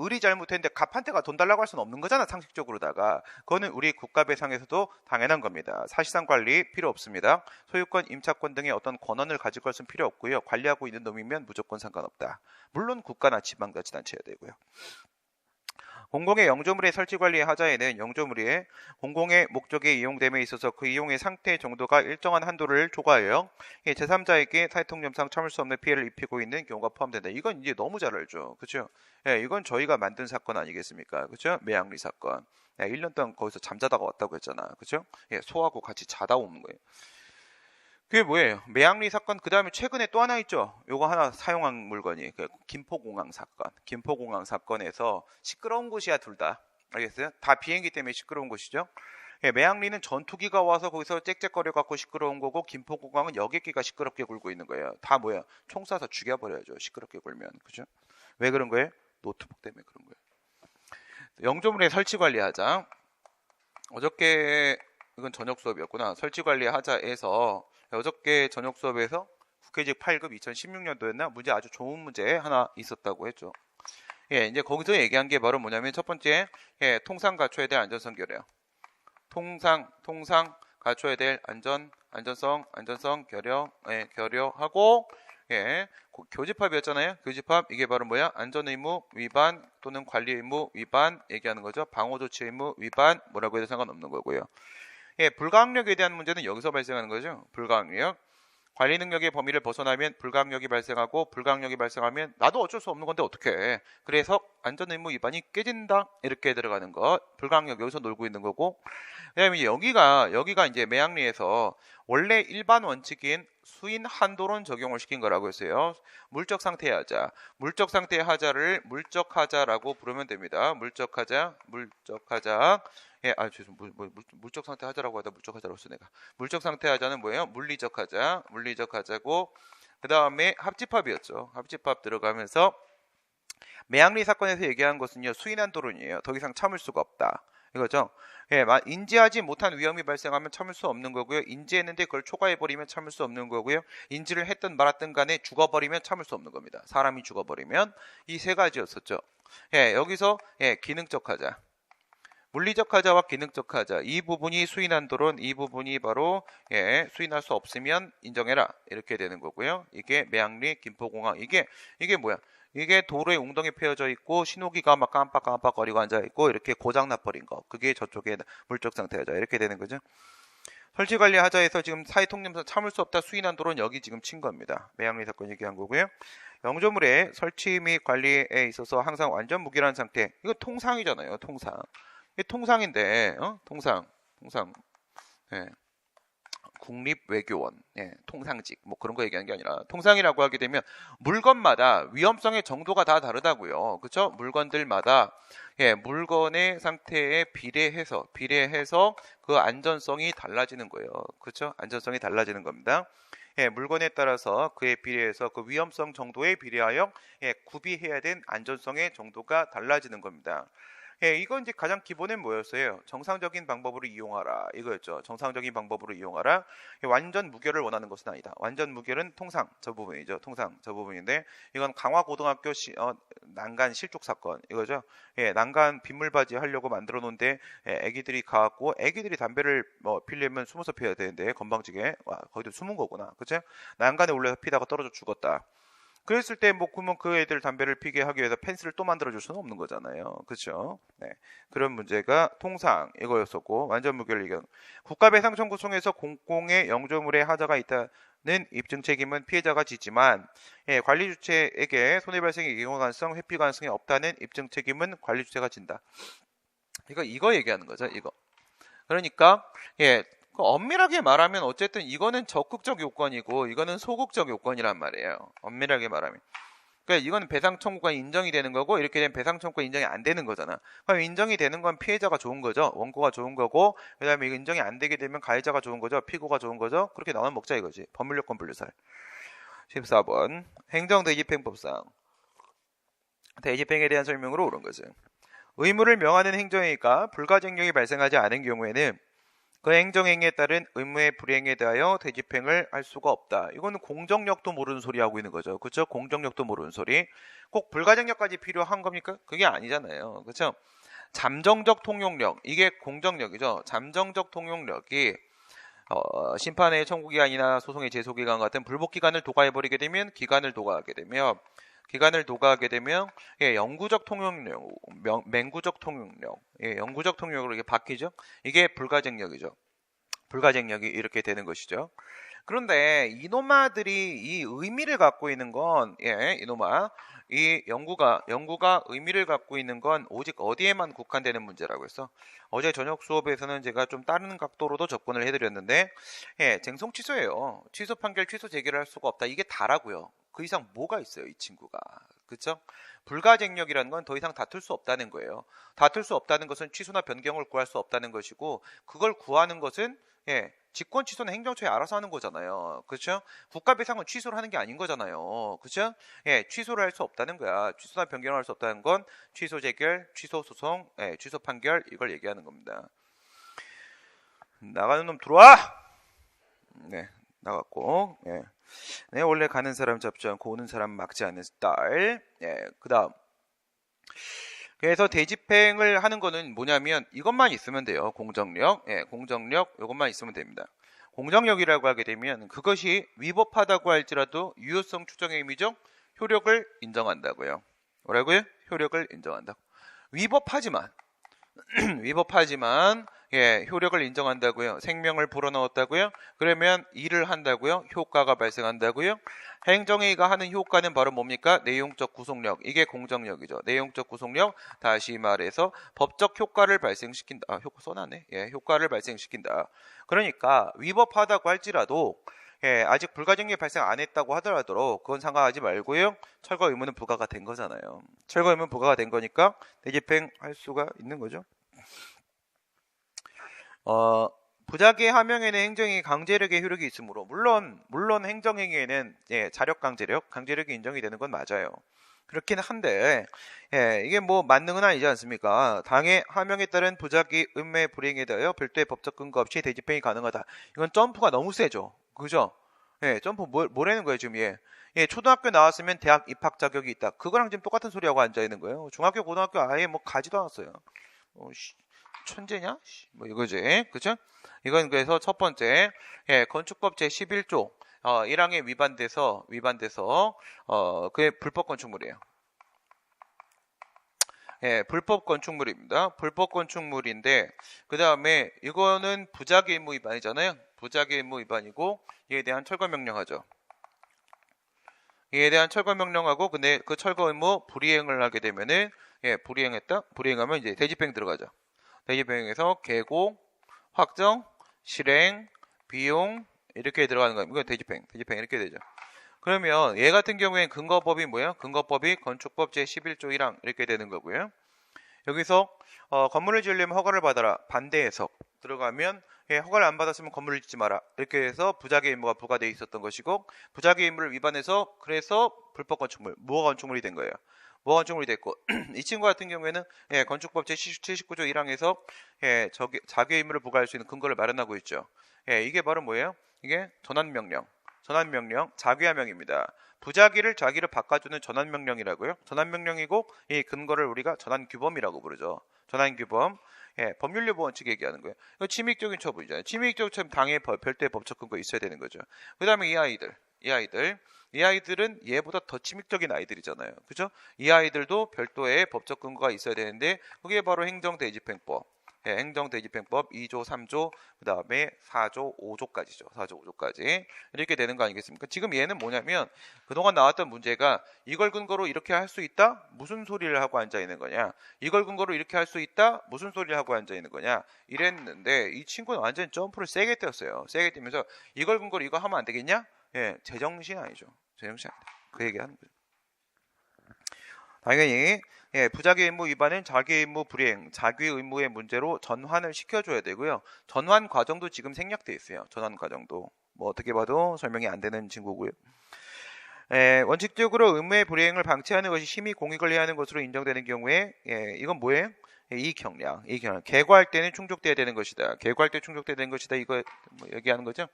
을이 잘못했는데 갑한테가 돈 달라고 할 수는 없는 거잖아. 상식적으로다가. 그거는 우리 국가배상에서도 당연한 겁니다. 사실상 관리 필요 없습니다. 소유권, 임차권 등의 어떤 권한을 가지고 갈 수는 필요 없고요. 관리하고 있는 놈이면 무조건 상관없다. 물론 국가나 지방자치단체여야 되고요. 공공의 영조물의 설치관리의 하자에는 영조물이 공공의 목적에 이용됨에 있어서 그 이용의 상태 정도가 일정한 한도를 초과하여 제3자에게 사회통념상 참을 수 없는 피해를 입히고 있는 경우가 포함된다. 이건 이제 너무 잘 알죠. 그렇죠? 이건 저희가 만든 사건 아니겠습니까? 그렇죠? 매양리 사건. 1년 동안 거기서 잠자다가 왔다고 했잖아. 그렇죠? 소하고 같이 자다 오는 거예요. 그게 뭐예요? 매양리 사건 그 다음에 최근에 또 하나 있죠. 요거 하나 사용한 물건이 김포공항 사건. 김포공항 사건에서 시끄러운 곳이야 둘 다. 알겠어요? 다 비행기 때문에 시끄러운 곳이죠. 매양리는 전투기가 와서 거기서 짹짹거려 갖고 시끄러운 거고 김포공항은 여객기가 시끄럽게 굴고 있는 거예요. 다 뭐야? 총 쏴서 죽여버려야죠. 시끄럽게 굴면. 그죠? 왜 그런 거예요? 노트북 때문에 그런 거예요. 영조물의 설치 관리하자. 어저께 이건 저녁 수업이었구나. 설치 관리하자에서 어저께 저녁 수업에서 국회직 8급 2016년도였나? 문제 아주 좋은 문제 하나 있었다고 했죠. 이제 거기서 얘기한 게 바로 뭐냐면 첫 번째, 통상 갖춰야 될 안전성 결여. 통상 갖춰야 될 안전성 결여하고, 교집합이었잖아요. 교집합, 이게 바로 뭐야? 안전의무 위반 또는 관리의무 위반 얘기하는 거죠. 방호조치 의무 위반, 뭐라고 해도 상관없는 거고요. 불가항력에 대한 문제는 여기서 발생하는 거죠. 불가항력. 관리 능력의 범위를 벗어나면 불가항력이 발생하고 불가항력이 발생하면 나도 어쩔 수 없는 건데 어떡해. 그래서 안전의무 위반이 깨진다. 이렇게 들어가는 것. 불가항력 여기서 놀고 있는 거고. 그다음에 여기가 이제 매양리에서 원래 일반 원칙인 수인 한도론 적용을 시킨 거라고 했어요. 물적 상태의 하자. 물적 상태의 하자를 물적 하자라고 부르면 됩니다. 물적 하자. 물적 상태 하자라고 하다 물적 하자로 써 내가. 물적 상태 하자는 뭐예요? 물리적 하자고 그 다음에 합집합이었죠. 합집합 들어가면서 매양리 사건에서 얘기한 것은요 수인한 도론이에요. 더 이상 참을 수가 없다. 이거죠. 인지하지 못한 위험이 발생하면 참을 수 없는 거고요. 인지했는데 그걸 초과해버리면 참을 수 없는 거고요. 인지를 했든 말았든 간에 죽어버리면 참을 수 없는 겁니다. 사람이 죽어버리면 이 세 가지였었죠. 여기서 기능적 하자. 물리적 하자와 기능적 하자 이 부분이 수인한도론 이 부분이 바로 수인할 수 없으면 인정해라 이렇게 되는 거고요. 이게 매양리 김포공항 이게 뭐야? 이게 도로에 웅덩이 패여져 있고 신호기가 막 깜빡깜빡거리고 앉아 있고 이렇게 고장 나버린 거 그게 저쪽에 물적 상태 하자 이렇게 되는 거죠. 설치관리 하자에서 지금 사회통념상 참을 수 없다 수인한도론 여기 지금 친 겁니다. 매양리 사건 얘기한 거고요. 영조물의 설치 및 관리에 있어서 항상 완전 무결한 상태 이거 통상이잖아요. 통상 이게 통상인데 통상 예. 국립외교원 통상직 뭐 그런 거 얘기하는 게 아니라 통상이라고 하게 되면 물건마다 위험성의 정도가 다 다르다고요. 그렇죠? 물건들마다 물건의 상태에 비례해서 그 안전성이 달라지는 거예요. 그렇죠? 안전성이 달라지는 겁니다. 물건에 따라서 그에 비례해서 그 위험성 정도에 비례하여 구비해야 된 안전성의 정도가 달라지는 겁니다. 이건 이제 가장 기본은 뭐였어요? 정상적인 방법으로 이용하라 이거였죠. 정상적인 방법으로 이용하라. 완전 무결을 원하는 것은 아니다. 완전 무결은 통상 저 부분이죠. 통상 저 부분인데 이건 강화고등학교 난간 실족 사건 이거죠. 난간 빗물바지 하려고 만들어 놓은데 애기들이 가고 애기들이 담배를 피려면 숨어서 피워야 되는데 건방지게 거기도 숨은 거구나. 그죠? 난간에 올라서 피다가 떨어져 죽었다. 그랬을 때 그러면 그 애들 담배를 피게 하기 위해서 펜스를 또 만들어줄 수는 없는 거잖아요. 그렇죠? 네. 그런 문제가 통상 이거였었고 완전 무결 의견. 국가배상 청구 송에서 공공의 영조물에 하자가 있다는 입증 책임은 피해자가 지지만 관리 주체에게 손해 발생의 이용 가능성, 회피 가능성이 없다는 입증 책임은 관리 주체가 진다. 이거 얘기하는 거죠. 이거. 그러니까 엄밀하게 말하면 어쨌든 이거는 적극적 요건이고 이거는 소극적 요건이란 말이에요. 엄밀하게 말하면. 그러니까 이거는 배상 청구가 인정이 되는 거고 이렇게 되면 배상 청구가 인정이 안 되는 거잖아. 그럼 인정이 되는 건 피해자가 좋은 거죠. 원고가 좋은 거고 그다음에 이거 인정이 안 되게 되면 가해자가 좋은 거죠. 피고가 좋은 거죠. 그렇게 나눠 먹자 이거지. 법률요건 분류설. 14번 행정대집행법상 대집행에 대한 설명으로 옳은 거죠. 의무를 명하는 행정행위가 불가증력이 발생하지 않은 경우에는 그 행정행위에 따른 의무의 불이행에 대하여 대집행을 할 수가 없다. 이거는 공정력도 모르는 소리 하고 있는 거죠. 그렇죠? 공정력도 모르는 소리. 꼭 불가증력까지 필요한 겁니까? 그게 아니잖아요. 그렇죠? 잠정적 통용력. 이게 공정력이죠. 잠정적 통용력이 심판의 청구기간이나 소송의 제소기간 같은 불복기간을 도과해버리게 되면 기간을 도과하게 되면 영구적 통용력, 맹구적 통용력, 영구적 통용력으로 이게 바뀌죠. 이게 불가증력이죠. 불가증력이 이렇게 되는 것이죠. 그런데 이노마들이 이 의미를 갖고 있는 건 이노마 이 영구가 의미를 갖고 있는 건 오직 어디에만 국한되는 문제라고 해서 어제 저녁 수업에서는 제가 좀 다른 각도로도 접근을 해드렸는데 쟁송 취소예요. 취소 판결 취소 제기를 할 수가 없다. 이게 다라고요. 그 이상 뭐가 있어요, 이 친구가. 그렇죠? 불가쟁력이라는 건 더 이상 다툴 수 없다는 거예요. 다툴 수 없다는 것은 취소나 변경을 구할 수 없다는 것이고 그걸 구하는 것은 직권 취소는 행정처에 알아서 하는 거잖아요. 그렇죠? 국가 배상은 취소를 하는 게 아닌 거잖아요. 그렇죠? 취소를 할 수 없다는 거야. 취소나 변경을 할 수 없다는 건 취소 재결, 취소 소송, 취소 판결 이걸 얘기하는 겁니다. 나가는 놈 들어와! 네, 나갔고. 네, 원래 가는 사람 잡지 않고 오는 사람 막지 않는 스타일. 그 다음. 그래서 대집행을 하는 거는 뭐냐면 이것만 있으면 돼요. 공정력. 공정력 이것만 있으면 됩니다. 공정력이라고 하게 되면 그것이 위법하다고 할지라도 유효성 추정의 의미적 효력을 인정한다고요. 뭐라고요? 효력을 인정한다고. 위법하지만 효력을 인정한다고요. 생명을 불어넣었다고요. 그러면 일을 한다고요. 효과가 발생한다고요. 행정회의가 하는 효과는 바로 뭡니까? 내용적 구속력. 이게 공정력이죠. 내용적 구속력. 다시 말해서 법적 효과를 발생시킨다. 효과 써놨네. 효과를 발생시킨다. 그러니까 위법하다고 할지라도 아직 불가증력이 발생 안 했다고 하더라도 그건 상관하지 말고요. 철거 의무는 부과가 된 거잖아요. 철거 의무는 부과가 된 거니까 대집행할 수가 있는 거죠. 부작위 하명에는 행정행위 강제력의 효력이 있으므로 물론 행정행위에는 자력 강제력이 인정이 되는 건 맞아요. 그렇긴 한데 이게 뭐 만능은 아니지 않습니까? 당의 하명에 따른 부작위 음해 불이행에 대하여 별도의 법적 근거 없이 대집행이 가능하다. 이건 점프가 너무 세죠. 그죠? 점프 뭐라는 거예요 지금 초등학교 나왔으면 대학 입학 자격이 있다. 그거랑 지금 똑같은 소리하고 앉아 있는 거예요. 중학교 고등학교 아예 뭐 가지도 않았어요. 천재냐? 뭐 이거지. 그죠? 이건 그래서 첫 번째, 건축법 제11조 1항에 위반돼서 그게 불법 건축물이에요. 불법 건축물입니다. 불법 건축물인데 그 다음에 이거는 부작위 의무 위반이잖아요. 부작위 의무 위반이고 이에 대한 철거 명령하죠. 이에 대한 철거 명령하고 근데 그 철거 의무 불이행을 하게 되면은 불이행하면 이제 대집행 들어가죠. 대집행에서 계고, 확정, 실행, 비용 이렇게 들어가는 거예요. 이건 대집행 이렇게 되죠. 그러면 얘 같은 경우에는 근거법이 뭐예요? 근거법이 건축법 제11조 1항 이렇게 되는 거고요. 여기서 건물을 지으려면 허가를 받아라. 반대 해석 들어가면 허가를 안 받았으면 건물을 짓지 마라. 이렇게 해서 부작위 의무가 부과되어 있었던 것이고 부작위 의무를 위반해서 그래서 불법 건축물, 무허 건축물이 된 거예요. 무허 건축물이 됐고 이 친구 같은 경우에는 건축법 제79조 1항에서 자기 의무를 부과할 수 있는 근거를 마련하고 있죠. 이게 바로 뭐예요? 이게 전환명령, 자귀하명입니다. 부작위를 자기를 바꿔주는 전환명령이라고요. 전환명령이고 이 근거를 우리가 전환규범이라고 부르죠. 전환규범. 법률여부 원칙 얘기하는 거예요. 이거 침익적인 처분이잖아요. 침익적인 처분 당연히 별도의 법적 근거 있어야 되는 거죠. 그 다음에 이 아이들은 얘보다 더 침익적인 아이들이잖아요. 그죠? 이 아이들도 별도의 법적 근거가 있어야 되는데 그게 바로 행정대집행법. 행정대집행법 2조, 3조, 그 다음에 4조, 5조까지죠. 4조, 5조까지. 이렇게 되는 거 아니겠습니까? 지금 얘는 뭐냐면, 그동안 나왔던 문제가 이걸 근거로 이렇게 할 수 있다? 무슨 소리를 하고 앉아있는 거냐? 이걸 근거로 이렇게 할 수 있다? 무슨 소리를 하고 앉아있는 거냐? 이랬는데, 이 친구는 완전 점프를 세게 뛰었어요. 세게 뛰면서, 이걸 근거로 이거 하면 안 되겠냐? 제정신 아니죠. 제정신 아니다. 그 얘기 하는 거죠. 당연히 부작위 의무 위반은 자기 의무 불이행, 자기 의무의 문제로 전환을 시켜줘야 되고요. 전환 과정도 지금 생략돼 있어요. 전환 과정도 뭐 어떻게 봐도 설명이 안 되는 친구고요. 원칙적으로 의무의 불이행을 방치하는 것이 심히 공익을 해야 하는 것으로 인정되는 경우에 이건 뭐예요? 이익형량. 계고할 때는 충족돼야 되는 것이다. 계고할 때 충족돼야 되는 것이다. 이거 뭐 얘기하는 거죠.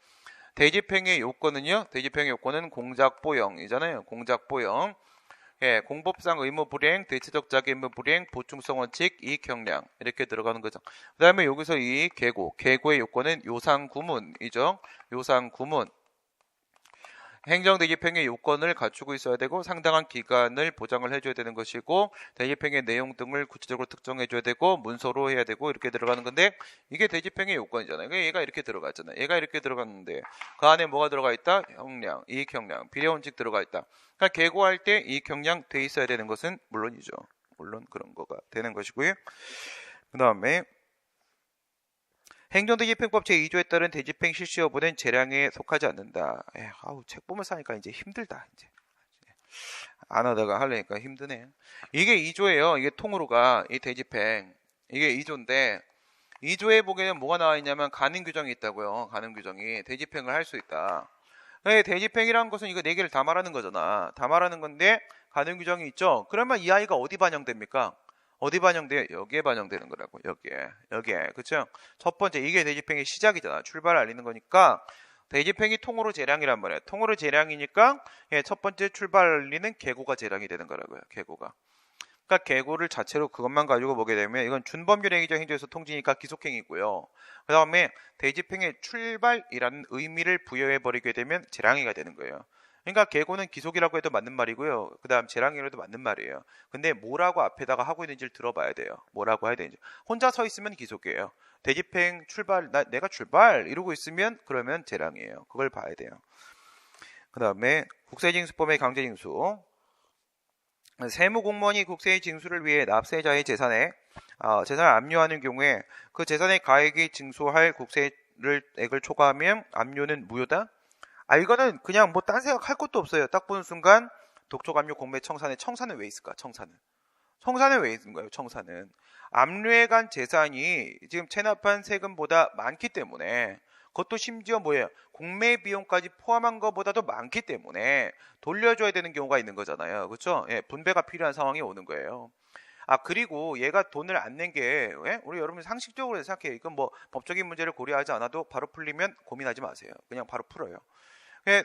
대집행의 요건은요. 대집행의 요건은 공작보형이잖아요. 공작보형. 공법상 의무 불이행, 대체적 자기 의무 불이행, 보충성 원칙, 이익형량 이렇게 들어가는 거죠. 그 다음에 여기서 이 계고의 요건은 요상구문이죠. 요상구문. 행정대집행의 요건을 갖추고 있어야 되고 상당한 기간을 보장을 해줘야 되는 것이고 대집행의 내용 등을 구체적으로 특정해줘야 되고 문서로 해야 되고 이렇게 들어가는 건데 이게 대집행의 요건이잖아요. 얘가 이렇게 들어갔잖아요. 얘가 이렇게 들어갔는데 그 안에 뭐가 들어가 있다? 형량, 이익형량, 비례원칙 들어가 있다. 그러니까 계고할 때 이익형량 돼 있어야 되는 것은 물론이죠. 물론 그런 거가 되는 것이고요. 그 다음에 행정대집행법 제2조에 따른 대집행 실시 여부는 재량에 속하지 않는다. 책 보면서 하니까 이제 힘들다. 이제 안 하다가 하려니까 힘드네. 이게 2조예요. 이게 통으로가 이 대집행. 이게 2조인데 2조에 보기에는 뭐가 나와 있냐면 가능 규정이 있다고요. 가능 규정이 대집행을 할 수 있다. 대집행이라는 것은 이거 4개를 다 말하는 거잖아. 다 말하는 건데 가능 규정이 있죠. 그러면 이 아이가 어디 반영됩니까? 어디 반영돼요? 여기에 반영되는 거라고. 여기에. 그쵸? 첫 번째, 이게 대집행의 시작이잖아. 출발을 알리는 거니까 대집행이 통으로 재량이란 말이야. 통으로 재량이니까 첫 번째 출발 알리는 계고가 재량이 되는 거라고요. 계고가. 그러니까 계고를 자체로 그것만 가지고 보게 되면 이건 준법률행위적 행위에서 통지니까 기속행위고요. 그 다음에 대집행의 출발이라는 의미를 부여해버리게 되면 재량이가 되는 거예요. 그러니까 계고는 기속이라고 해도 맞는 말이고요. 그 다음 재량이라고 해도 맞는 말이에요. 근데 뭐라고 앞에다가 하고 있는지를 들어봐야 돼요. 뭐라고 해야 되는지. 혼자 서 있으면 기속이에요. 대집행 출발, 내가 출발 이러고 있으면 그러면 재량이에요. 그걸 봐야 돼요. 그 다음에 국세징수법의 강제징수. 세무공무원이 국세의 징수를 위해 납세자의 재산을 압류하는 경우에 그 재산의 가액이 징수할 국세액을 초과하면 압류는 무효다? 이거는 그냥 뭐 딴 생각할 것도 없어요. 딱 보는 순간 독촉 압류 공매 청산은 왜 있을까? 청산은 왜 있는 거예요? 청산은 압류해간 재산이 지금 체납한 세금보다 많기 때문에 그것도 심지어 뭐예요? 공매 비용까지 포함한 것보다도 많기 때문에 돌려줘야 되는 경우가 있는 거잖아요. 그렇죠? 분배가 필요한 상황이 오는 거예요. 그리고 얘가 돈을 안 낸 게 우리 여러분 상식적으로 생각해요. 이건 뭐 법적인 문제를 고려하지 않아도 바로 풀리면 고민하지 마세요. 그냥 바로 풀어요.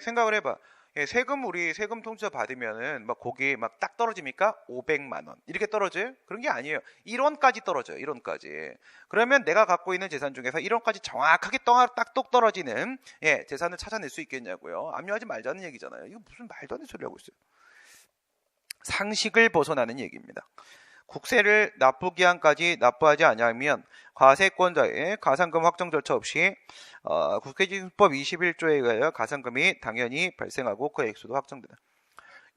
생각을 해봐. 예, 우리 세금 통지서 받으면은 막 거기 막 딱 떨어집니까? 500만 원 이렇게 떨어져요? 그런 게 아니에요. 1원까지 떨어져요. 1원까지. 그러면 내가 갖고 있는 재산 중에서 1원까지 정확하게 딱똑 떨어지는 예, 재산을 찾아낼 수 있겠냐고요. 압류하지 말자는 얘기잖아요. 이거 무슨 말도 안 되는 소리 하고 있어요. 상식을 벗어나는 얘기입니다. 국세를 납부기한까지 납부하지 않으면 과세권자의 가산금 확정 절차 없이 국세징수법 21조에 의하여 가산금이 당연히 발생하고 그 액수도 확정된다.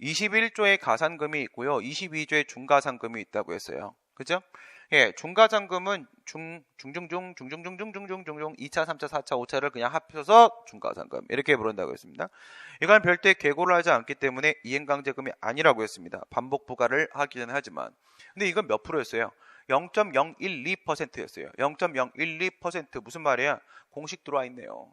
21조에 가산금이 있고요. 22조에 중가산금이 있다고 했어요. 그죠? 예, 중가산금은 중중중 2차, 3차, 4차, 5차를 그냥 합쳐서 중가산금 이렇게 부른다고 했습니다. 이건 별도의 계고를 하지 않기 때문에 이행강제금이 아니라고 했습니다. 반복 부과를 하기는 하지만 근데 이건 몇 프로였어요? 0.012%였어요. 0.012% 무슨 말이야? 공식 들어와 있네요.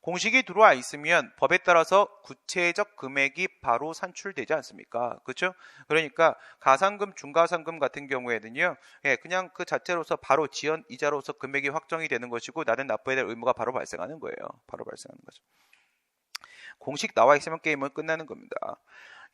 공식이 들어와 있으면 법에 따라서 구체적 금액이 바로 산출되지 않습니까? 그렇죠? 그러니까 가산금, 중가산금 같은 경우에는요, 예, 그냥 그 자체로서 바로 지연 이자로서 금액이 확정이 되는 것이고 나는 납부해야 될 의무가 바로 발생하는 거예요. 바로 발생하는 거죠. 공식 나와 있으면 게임은 끝나는 겁니다.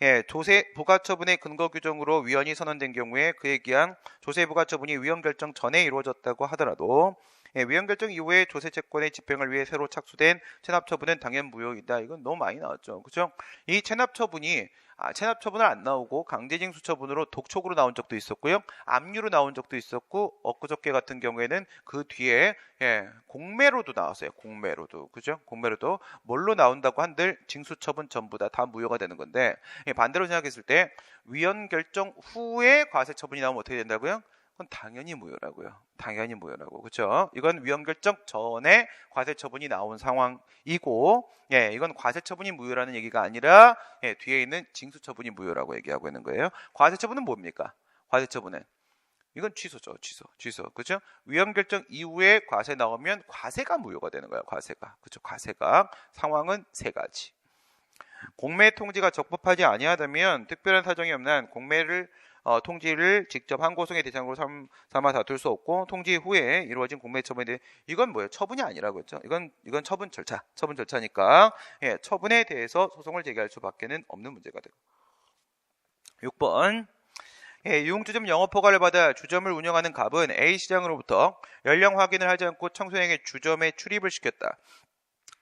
예, 조세 부과처분의 근거 규정으로 위헌이 선언된 경우에 그에 기한 조세 부과처분이 위헌 결정 전에 이루어졌다고 하더라도 예, 위헌 결정 이후에 조세 채권의 집행을 위해 새로 착수된 체납 처분은 당연 무효이다. 이건 너무 많이 나왔죠. 그렇죠? 이 체납 처분이 체납 처분을 안 나오고 강제징수 처분으로 독촉으로 나온 적도 있었고요. 압류로 나온 적도 있었고 엊그저께 같은 경우에는 그 뒤에 예, 공매로도 나왔어요. 공매로도. 그죠? 공매로도 뭘로 나온다고 한들 징수 처분 전부 다 무효가 되는 건데 예, 반대로 생각했을 때 위헌 결정 후에 과세 처분이 나오면 어떻게 된다고요? 그건 당연히 무효라고요. 당연히 무효라고. 그렇죠? 이건 위헌 결정 전에 과세 처분이 나온 상황이고 예, 이건 과세 처분이 무효라는 얘기가 아니라 예, 뒤에 있는 징수 처분이 무효라고 얘기하고 있는 거예요. 과세 처분은 뭡니까? 과세 처분은 이건 취소죠. 취소. 그죠? 위헌 결정 이후에 과세 나오면 과세가 무효가 되는 거예요. 과세가. 그죠? 과세가 상황은 세 가지. 공매 통지가 적법하지 아니하다면 특별한 사정이 없는 한 공매를 통지를 직접 항고성의 대상으로 삼아 다툴 수 없고 통지 후에 이루어진 공매 처분에 대해 이건 뭐예요? 처분이 아니라고 했죠. 이건 처분 절차니까 예, 처분에 대해서 소송을 제기할 수밖에는 없는 문제가 되고. 6번 예, 유흥주점 영업허가를 받아 주점을 운영하는 갑은 A시장으로부터 연령 확인을 하지 않고 청소년에게 주점에 출입을 시켰다.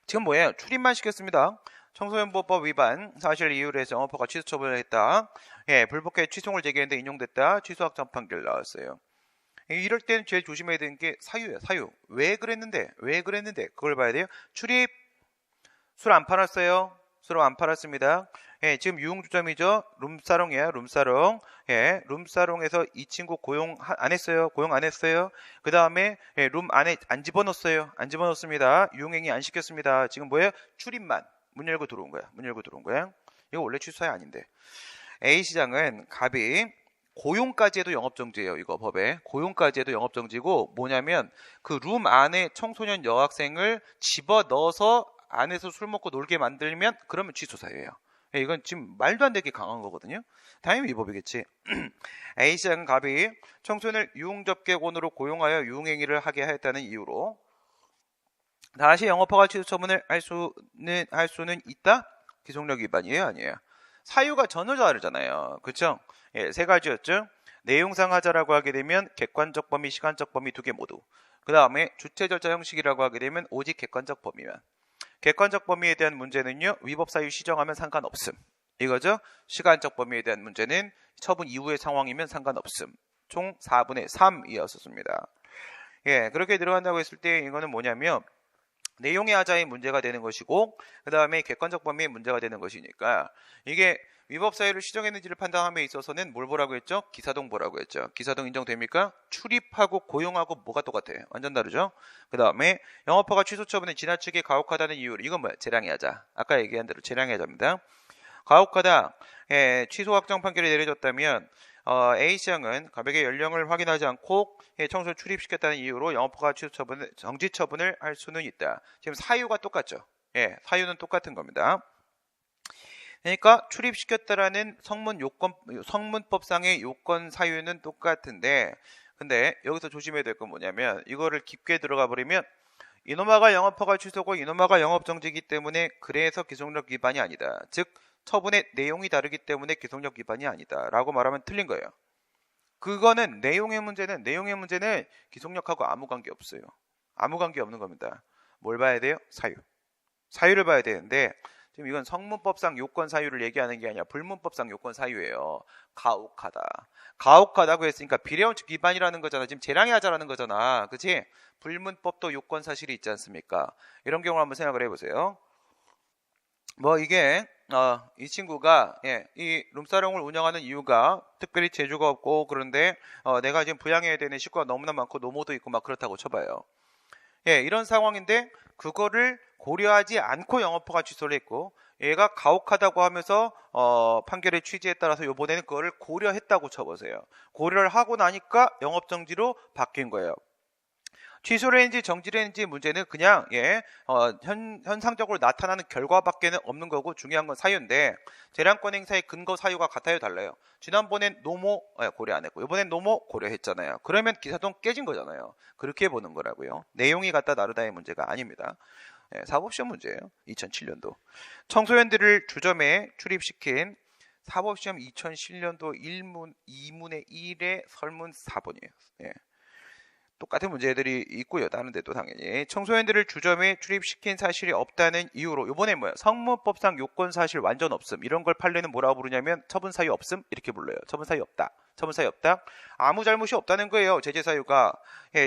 지금 뭐예요? 출입만 시켰습니다. 청소년보호법 위반 사실 이유로 해서 영업허가 취소 처분을 했다. 예, 불법계 취소를 제기했는데 인용됐다. 취소 확정 판결 나왔어요. 이럴 때는 제일 조심해야 되는 게 사유예요. 사유. 왜 그랬는데? 그걸 봐야 돼요. 출입 술 안 팔았어요. 술 안 팔았습니다. 예, 지금 유흥주점이죠. 룸사롱이에요. 룸사롱. 예, 룸사롱에서 이 친구 고용 안 했어요. 그 다음에 예, 룸 안에 안 집어넣었어요. 안 집어넣었습니다. 유흥행위 안 시켰습니다. 지금 뭐예요? 출입만. 문 열고 들어온 거야. 이거 원래 취소사유 아닌데. A시장은 갑이 고용까지 해도 영업정지예요. 이거 법에. 고용까지 해도 영업정지고 뭐냐면 그 룸 안에 청소년 여학생을 집어넣어서 안에서 술 먹고 놀게 만들면 그러면 취소사유예요. 이건 지금 말도 안 되게 강한 거거든요. 당연히 위법이겠지. A시장은 갑이 청소년을 유흥접객원으로 고용하여 유흥행위를 하게 하였다는 이유로 다시 영업허가 취소 처분을 할 수는 있다? 기속력 위반이에요, 아니에요? 사유가 전혀 다르잖아요. 그렇죠? 예, 세 가지였죠. 내용상 하자라고 하게 되면 객관적 범위, 시간적 범위 두 개 모두. 그 다음에 주체 절차 형식이라고 하게 되면 오직 객관적 범위만. 객관적 범위에 대한 문제는요. 위법 사유 시정하면 상관없음. 이거죠? 시간적 범위에 대한 문제는 처분 이후의 상황이면 상관없음. 총 4분의 3이었습니다. 예, 그렇게 들어간다고 했을 때 이거는 뭐냐면 내용의 하자의 문제가 되는 것이고 그 다음에 객관적 범위의 문제가 되는 것이니까 이게 위법 사유를 시정했는지를 판단함에 있어서는 뭘 보라고 했죠? 기사동 보라고 했죠. 기사동 인정됩니까? 출입하고 고용하고 뭐가 똑같아요? 완전 다르죠? 그 다음에 영업허가 취소 처분은 지나치게 가혹하다는 이유로 이건 뭐야? 재량의 하자. 아까 얘기한 대로 재량의 하자입니다. 가혹하다. 예, 취소 확정 판결이 내려졌다면 A시장은 가백의 연령을 확인하지 않고 청소를 출입시켰다는 이유로 영업허가 취소 처분을 정지 처분을 할 수는 있다. 지금 사유가 똑같죠. 예, 사유는 똑같은 겁니다. 그러니까 출입시켰다라는 성문법상의 요건 사유는 똑같은데 근데 여기서 조심해야 될 건 뭐냐면 이거를 깊게 들어가 버리면 이노마가 영업허가 취소고 이노마가 영업정지이기 때문에 그래서 기속력 위반이 아니다. 즉 처분의 내용이 다르기 때문에 기속력 위반이 아니다 라고 말하면 틀린 거예요. 그거는 내용의 문제는 기속력하고 아무 관계 없어요. 아무 관계 없는 겁니다. 뭘 봐야 돼요? 사유를 봐야 되는데 지금 이건 성문법상 요건 사유를 얘기하는 게 아니라 불문법상 요건 사유예요. 가혹하다고 했으니까 비례원칙 위반이라는 거잖아. 지금 재량이 하자라는 거잖아. 그치? 불문법도 요건 사실이 있지 않습니까? 이런 경우를 한번 생각을 해보세요. 뭐 이게 이 친구가 이 룸사롱을 운영하는 이유가 특별히 재주가 없고 그런데 내가 지금 부양해야 되는 식구가 너무나 많고 노모도 있고 막 그렇다고 쳐봐요. 이런 상황인데 그거를 고려하지 않고 영업허가 취소를 했고 얘가 가혹하다고 하면서 판결의 취지에 따라서 이번에는 그거를 고려했다고 쳐보세요. 고려를 하고 나니까 영업정지로 바뀐 거예요. 취소를 했는지 정지를 했는지 문제는 그냥 현상적으로 나타나는 결과밖에는 없는 거고 중요한 건 사유인데 재량권 행사의 근거 사유가 같아요 달라요. 지난번엔 노모 고려 안 했고 이번엔 노모 고려했잖아요. 그러면 기사동 깨진 거잖아요. 그렇게 보는 거라고요. 내용이 같다 다르다의 문제가 아닙니다. 사법시험 문제예요. 2007년도 청소년들을 주점에 출입시킨 사법시험 2007년도 2문의 1의 설문 4번이에요. 똑같은 문제들이 있고요. 다른 데도 당연히 청소년들을 주점에 출입시킨 사실이 없다는 이유로 이번에 뭐야? 성문법상 요건 사실 완전 없음. 이런 걸 판례는 뭐라고 부르냐면 처분 사유 없음 이렇게 불러요. 처분 사유 없다. 아무 잘못이 없다는 거예요. 제재 사유가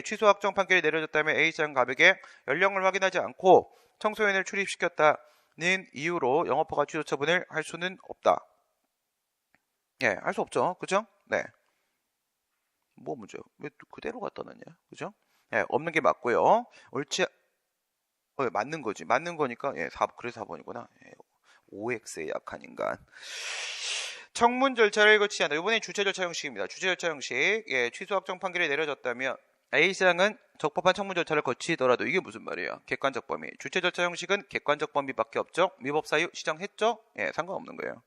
취소 확정 판결이 내려졌다면 A장 가백의 연령을 확인하지 않고 청소년을 출입시켰다는 이유로 영업허가 취소 처분을 할 수는 없다. 할 수 없죠. 그죠? 네. 뭐 문제요? 왜 그대로 갖다 놨냐? 그죠? 없는 게 맞고요. 옳지, 맞는 거지. 맞는 거니까, 그래서 4번이구나. OX에 약한 인간. 청문 절차를 거치지 않다. 이번엔 주체 절차 형식입니다. 주체 절차 형식. 취소 확정 판결이 내려졌다면 A시장은 적법한 청문 절차를 거치더라도 이게 무슨 말이에요? 객관적 범위. 주체 절차 형식은 객관적 범위밖에 없죠. 위법 사유 시정했죠? 상관없는 거예요.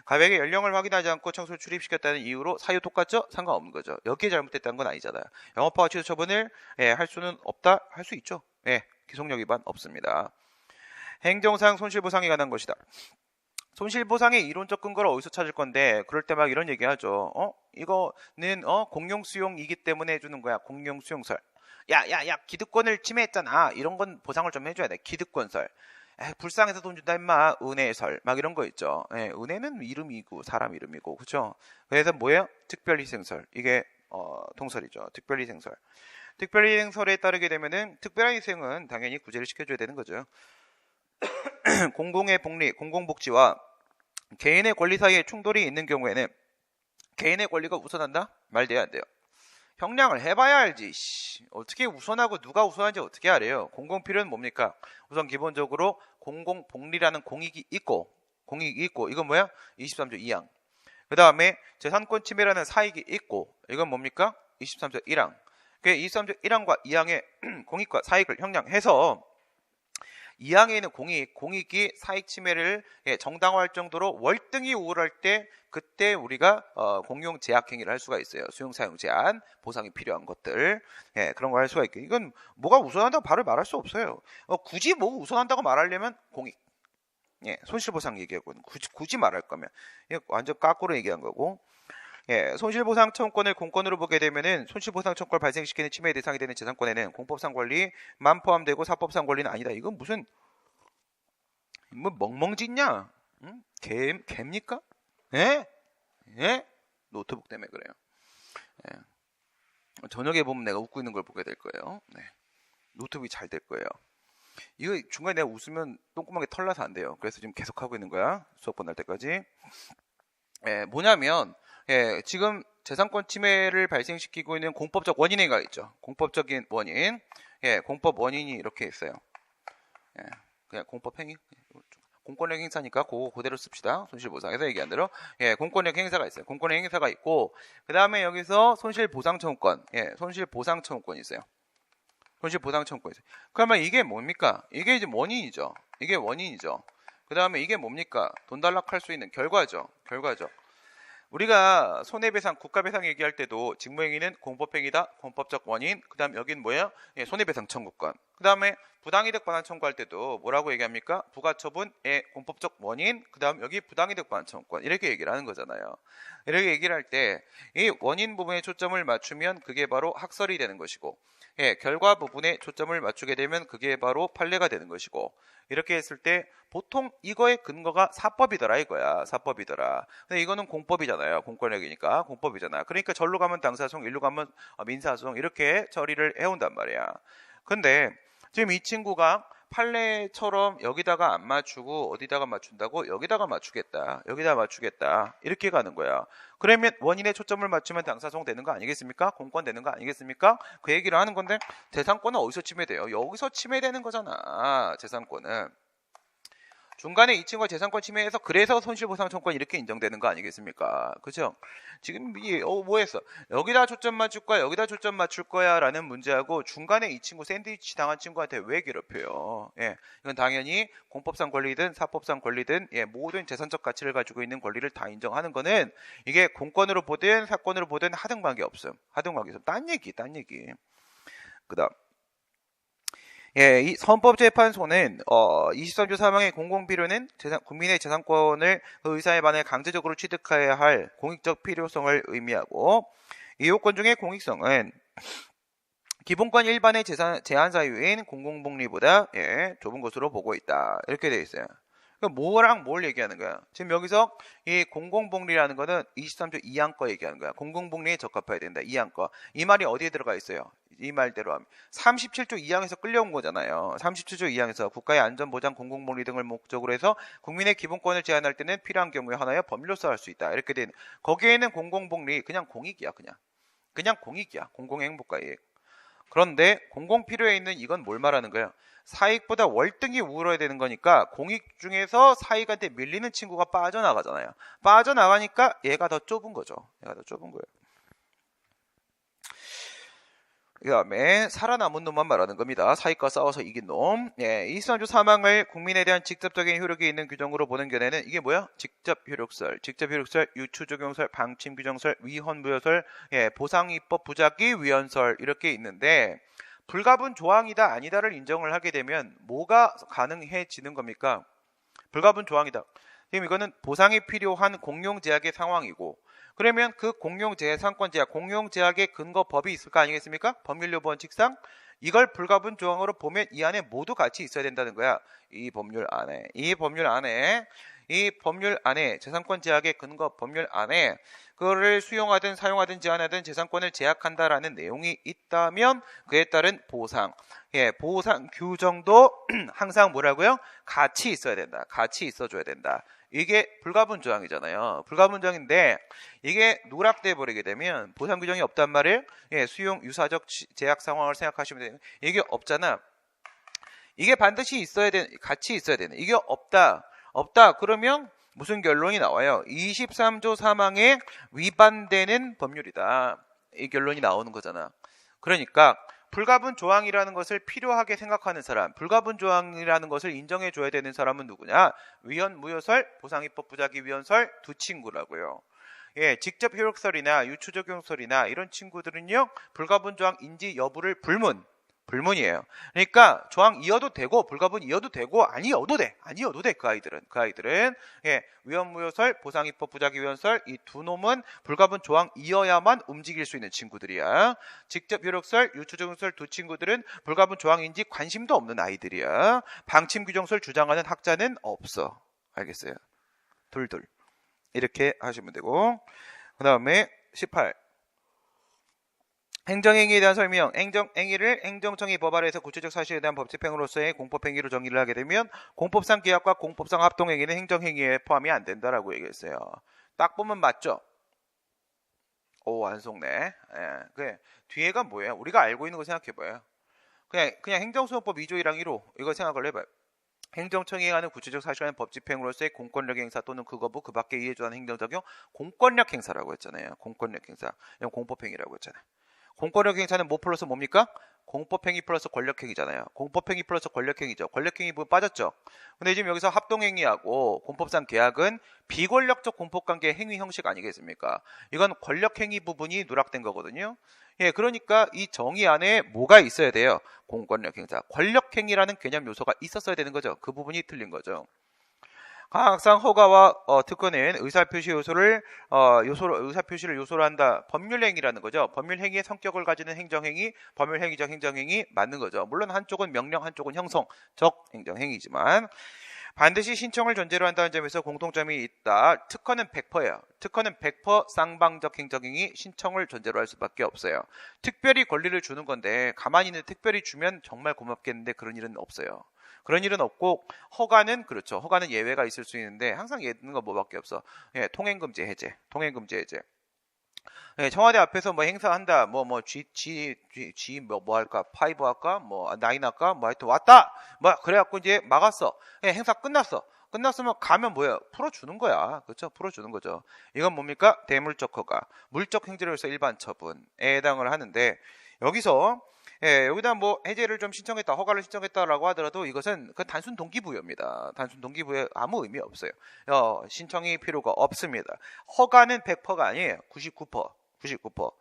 가백의 연령을 확인하지 않고 청소를 출입시켰다는 이유로 사유 똑같죠? 상관없는 거죠. 여기에 잘못됐다는 건 아니잖아요. 영업허가 취소 처분을 할 수는 없다? 할 수 있죠. 기속력 위반 없습니다. 행정상 손실보상에 관한 것이다. 손실보상의 이론적 근거를 어디서 찾을 건데 그럴 때 막 이런 얘기 하죠. 이거는 공용수용이기 때문에 해주는 거야. 공용수용설. 야 기득권을 침해했잖아. 이런 건 보상을 좀 해줘야 돼. 기득권설. 불쌍해서 돈 준다 임마. 은혜설 막 이런 거 있죠. 은혜는 이름이고 사람 이름이고 그렇죠. 그래서 뭐예요? 특별희생설. 이게 통설이죠. 특별희생설. 특별희생설에 따르게 되면은 특별한 희생은 당연히 구제를 시켜줘야 되는 거죠. 공공의 복리, 공공복지와 개인의 권리 사이에 충돌이 있는 경우에는 개인의 권리가 우선한다? 말 돼야 안 돼요. 형량을 해봐야 알지. 어떻게 우선하고 누가 우선한지 어떻게 알아요? 공공필요는 뭡니까? 우선 기본적으로 공공복리라는 공익이 있고 이건 뭐야? 23조 2항. 그 다음에 재산권 침해라는 사익이 있고 이건 뭡니까? 23조 1항. 그 23조 1항과 2항의 공익과 사익을 형량해서 2항에 있는 공익이 사익 침해를 정당화할 정도로 월등히 우월할 때 그때 우리가 공용 제약 행위를 할 수가 있어요. 수용 사용 제한, 보상이 필요한 것들 그런 걸 할 수가 있고 이건 뭐가 우선한다고 바로 말할 수 없어요. 굳이 뭐 우선한다고 말하려면 공익, 손실보상 얘기하고 굳이 말할 거면 이거 완전 까꾸로 얘기한 거고. 손실보상 청구권을 공권으로 보게 되면은 손실보상 청구를 발생시키는 침해의 대상이 되는 재산권에는 공법상 권리만 포함되고 사법상 권리는 아니다. 이건 무슨 뭐 멍멍짓냐? 개입니까? 노트북 때문에 그래요. 저녁에 보면 내가 웃고 있는 걸 보게 될 거예요. 노트북이 잘 될 거예요. 이거 중간에 내가 웃으면 똥구멍에 털 나서 안 돼요. 그래서 지금 계속 하고 있는 거야. 수업 끝날 때까지. 뭐냐면 지금 재산권 침해를 발생시키고 있는 공법적 원인가 있죠. 공법적인 원인. 공법 원인이 이렇게 있어요. 그냥 공법 행위. 공권력 행사니까 그대로 씁시다. 손실보상에서 얘기한 대로. 공권력 행사가 있어요. 공권력 행사가 있고 그 다음에 여기서 손실보상 청구권. 손실보상 청구권이 있어요. 손실보상 청구권이 있어요. 그러면 이게 뭡니까? 이게 이제 원인이죠. 그 다음에 이게 뭡니까? 돈 달락할 수 있는 결과죠. 우리가 손해배상, 국가배상 얘기할 때도 직무행위는 공법행위다, 공법적 원인. 그 다음 여긴 뭐예요? 예, 손해배상 청구권. 그 다음에 부당이득 반환 청구할 때도 뭐라고 얘기합니까? 부가처분의 공법적 원인. 그 다음 여기 부당이득 반환 청구권. 이렇게 얘기를 하는 거잖아요. 이렇게 얘기를 할 때 이 원인 부분에 초점을 맞추면 그게 바로 학설이 되는 것이고, 예, 결과 부분에 초점을 맞추게 되면 그게 바로 판례가 되는 것이고, 이렇게 했을 때 보통 이거의 근거가 사법이더라 이거야. 사법이더라. 근데 이거는 공법이잖아요. 공권력이니까 공법이잖아. 그러니까 절로 가면 당사소송, 일로 가면 민사소송 이렇게 처리를 해온단 말이야. 근데 지금 이 친구가 판례처럼 여기다가 안 맞추고 어디다가 맞춘다고? 여기다가 맞추겠다. 여기다 맞추겠다. 이렇게 가는 거야. 그러면 원인에 초점을 맞추면 당사소송 되는 거 아니겠습니까? 공권 되는 거 아니겠습니까? 그 얘기를 하는 건데 재산권은 어디서 침해돼요? 여기서 침해되는 거잖아. 재산권은. 중간에 이 친구가 재산권 침해해서 그래서 손실보상청구권 이렇게 인정되는 거 아니겠습니까? 그죠? 지금 뭐 했어? 여기다 초점 맞출 거야, 여기다 초점 맞출 거야 라는 문제하고 중간에 이 친구 샌드위치 당한 친구한테 왜 괴롭혀요? 예, 이건 당연히 공법상 권리든 사법상 권리든 예, 모든 재산적 가치를 가지고 있는 권리를 다 인정하는 거는 이게 공권으로 보든 사건으로 보든 하등 관계 없음. 하등 관계 없음. 딴 얘기. 그 다음. 예, 이 헌법재판소는 23조 사망의 공공필요는 국민의 재산권을 그 의사에 반해 강제적으로 취득해야 할 공익적 필요성을 의미하고 이 요건 중에 공익성은 기본권 일반의 제한 사유인 공공복리보다 예, 좁은 것으로 보고 있다. 이렇게 되어 있어요. 그럼 뭐랑 뭘 얘기하는 거야? 지금 여기서 이 공공복리라는 거는 23조 2항 거 얘기하는 거야. 공공복리에 적합해야 된다. 2항 거. 이 말이 어디에 들어가 있어요? 이 말대로 하면 37조 2항에서 끌려온 거잖아요. 37조 2항에서 국가의 안전보장 공공복리 등을 목적으로 해서 국민의 기본권을 제한할 때는 필요한 경우에 하나여 법률로서 할 수 있다. 이렇게 된 거기에는 공공복리 그냥 공익이야. 그냥 공익이야. 공공행복과이익. 그런데 공공필요에 있는 이건 뭘 말하는 거야? 사익보다 월등히 우월해야 되는 거니까 공익 중에서 사익한테 밀리는 친구가 빠져나가잖아요. 빠져나가니까 얘가 더 좁은 거죠. 얘가 더 좁은 거예요. 그 다음에 살아남은 놈만 말하는 겁니다. 사익과 싸워서 이긴 놈. 예, 23조 사망을 국민에 대한 직접적인 효력이 있는 규정으로 보는 견해는 이게 뭐야? 직접 효력설, 유추적용설, 방침규정설, 위헌부여설, 예, 보상입법 부작위 위헌설 이렇게 있는데 불가분 조항이다 아니다를 인정을 하게 되면 뭐가 가능해지는 겁니까? 불가분 조항이다. 지금 이거는 보상이 필요한 공용제약의 상황이고 그러면 그 공용재산권 제약, 공용제약의 근거 법이 있을 거 아니겠습니까? 법률요원칙상 이걸 불가분 조항으로 보면 이 안에 모두 같이 있어야 된다는 거야. 이 법률 안에 재산권 제약의 근거 법률 안에 그거를 수용하든 사용하든 제한하든 재산권을 제약한다라는 내용이 있다면 그에 따른 보상, 예, 보상 규정도 항상 뭐라고요? 같이 있어야 된다. 같이 있어줘야 된다. 이게 불가분 조항이잖아요. 불가분 조항인데 이게 누락돼 버리게 되면 보상 규정이 없단 말이에요. 예, 수용 유사적 제약 상황을 생각하시면 돼요. 이게 없잖아. 이게 반드시 있어야 되는, 같이 있어야 되는. 이게 없다. 그러면 무슨 결론이 나와요? 23조 사망에 위반되는 법률이다. 이 결론이 나오는 거잖아. 그러니까 불가분 조항이라는 것을 필요하게 생각하는 사람, 불가분 조항이라는 것을 인정해 줘야 되는 사람은 누구냐? 위헌무효설, 보상입법 부작위 위헌설 두 친구라고요. 예, 직접 효력설이나 유추적용설이나 이런 친구들은요, 불가분 조항 인지 여부를 불문이에요. 그러니까 조항 이어도 되고 불가분 이어도 되고 아니어도 돼 그 아이들은 예, 위헌무효설, 보상입법 부작위 위헌설 이 두 놈은 불가분 조항 이어야만 움직일 수 있는 친구들이야. 직접 효력설, 유추적용설 두 친구들은 불가분 조항인지 관심도 없는 아이들이야. 방침규정설 주장하는 학자는 없어. 알겠어요? 둘 이렇게 하시면 되고 그 다음에 18 행정행위에 대한 설명, 행정행위를 행정청이 법아래에서 구체적 사실에 대한 법집행으로서의 공법행위로 정의를 하게 되면 공법상 계약과 공법상 합동행위는 행정행위에 포함이 안 된다라고 얘기했어요. 딱 보면 맞죠? 오, 안 속네. 예, 그래. 뒤에가 뭐예요? 우리가 알고 있는 거 생각해봐요. 그냥 행정소송법 2조 1항 1호 이거 생각을 해봐요. 행정청이 하는 구체적 사실에 대한 법집행으로서의 공권력 행사 또는 그 거부 그 밖에 이해 조한 행정적용 공권력 행사라고 했잖아요. 공권력 행사. 이건 공법행위라고 했잖아요. 공권력 행사는 뭐 플러스 뭡니까? 공법행위 플러스 권력행위잖아요. 공법행위 플러스 권력행위죠. 권력행위 부분 빠졌죠. 근데 지금 여기서 합동행위하고 공법상 계약은 비권력적 공법관계 행위 형식 아니겠습니까? 이건 권력행위 부분이 누락된 거거든요. 예, 그러니까 이 정의 안에 뭐가 있어야 돼요? 공권력 행사, 권력행위라는 개념 요소가 있었어야 되는 거죠. 그 부분이 틀린 거죠. 항상 허가와 특권은 의사표시 요소를 의사표시를 요소로 한다. 법률행위라는 거죠. 법률행위의 성격을 가지는 행정행위, 법률행위적 행정행위 맞는 거죠. 물론 한쪽은 명령, 한쪽은 형성적 행정행위지만 반드시 신청을 전제로 한다는 점에서 공통점이 있다. 특허는 100%예요. 특허는 100% 쌍방적 행정행위, 신청을 전제로 할 수밖에 없어요. 특별히 권리를 주는 건데 가만히 있는 특별히 주면 정말 고맙겠는데 그런 일은 없어요. 그런 일은 없고 허가는 그렇죠. 허가는 예외가 있을 수 있는데 항상 예는 거 뭐밖에 없어. 예, 통행금지 해제. 통행금지 해제. 예, 청와대 앞에서 뭐 행사한다. 뭐 할까? 파이브 할까? 뭐 나인 할까? 뭐 하여튼 왔다. 뭐 그래갖고 이제 막았어. 예, 행사 끝났어. 끝났으면 가면 뭐예요? 풀어주는 거야. 그렇죠? 풀어주는 거죠. 이건 뭡니까? 대물적 허가. 물적 행정으로서 일반 처분에 해당을 하는데 여기서 예, 여기다 뭐 해제를 좀 신청했다, 허가를 신청했다라고 하더라도 이것은 그 단순 동기부여입니다. 단순 동기부여 아무 의미 없어요. 신청이 필요가 없습니다. 허가는 100%가 아니에요. 99%. 99%.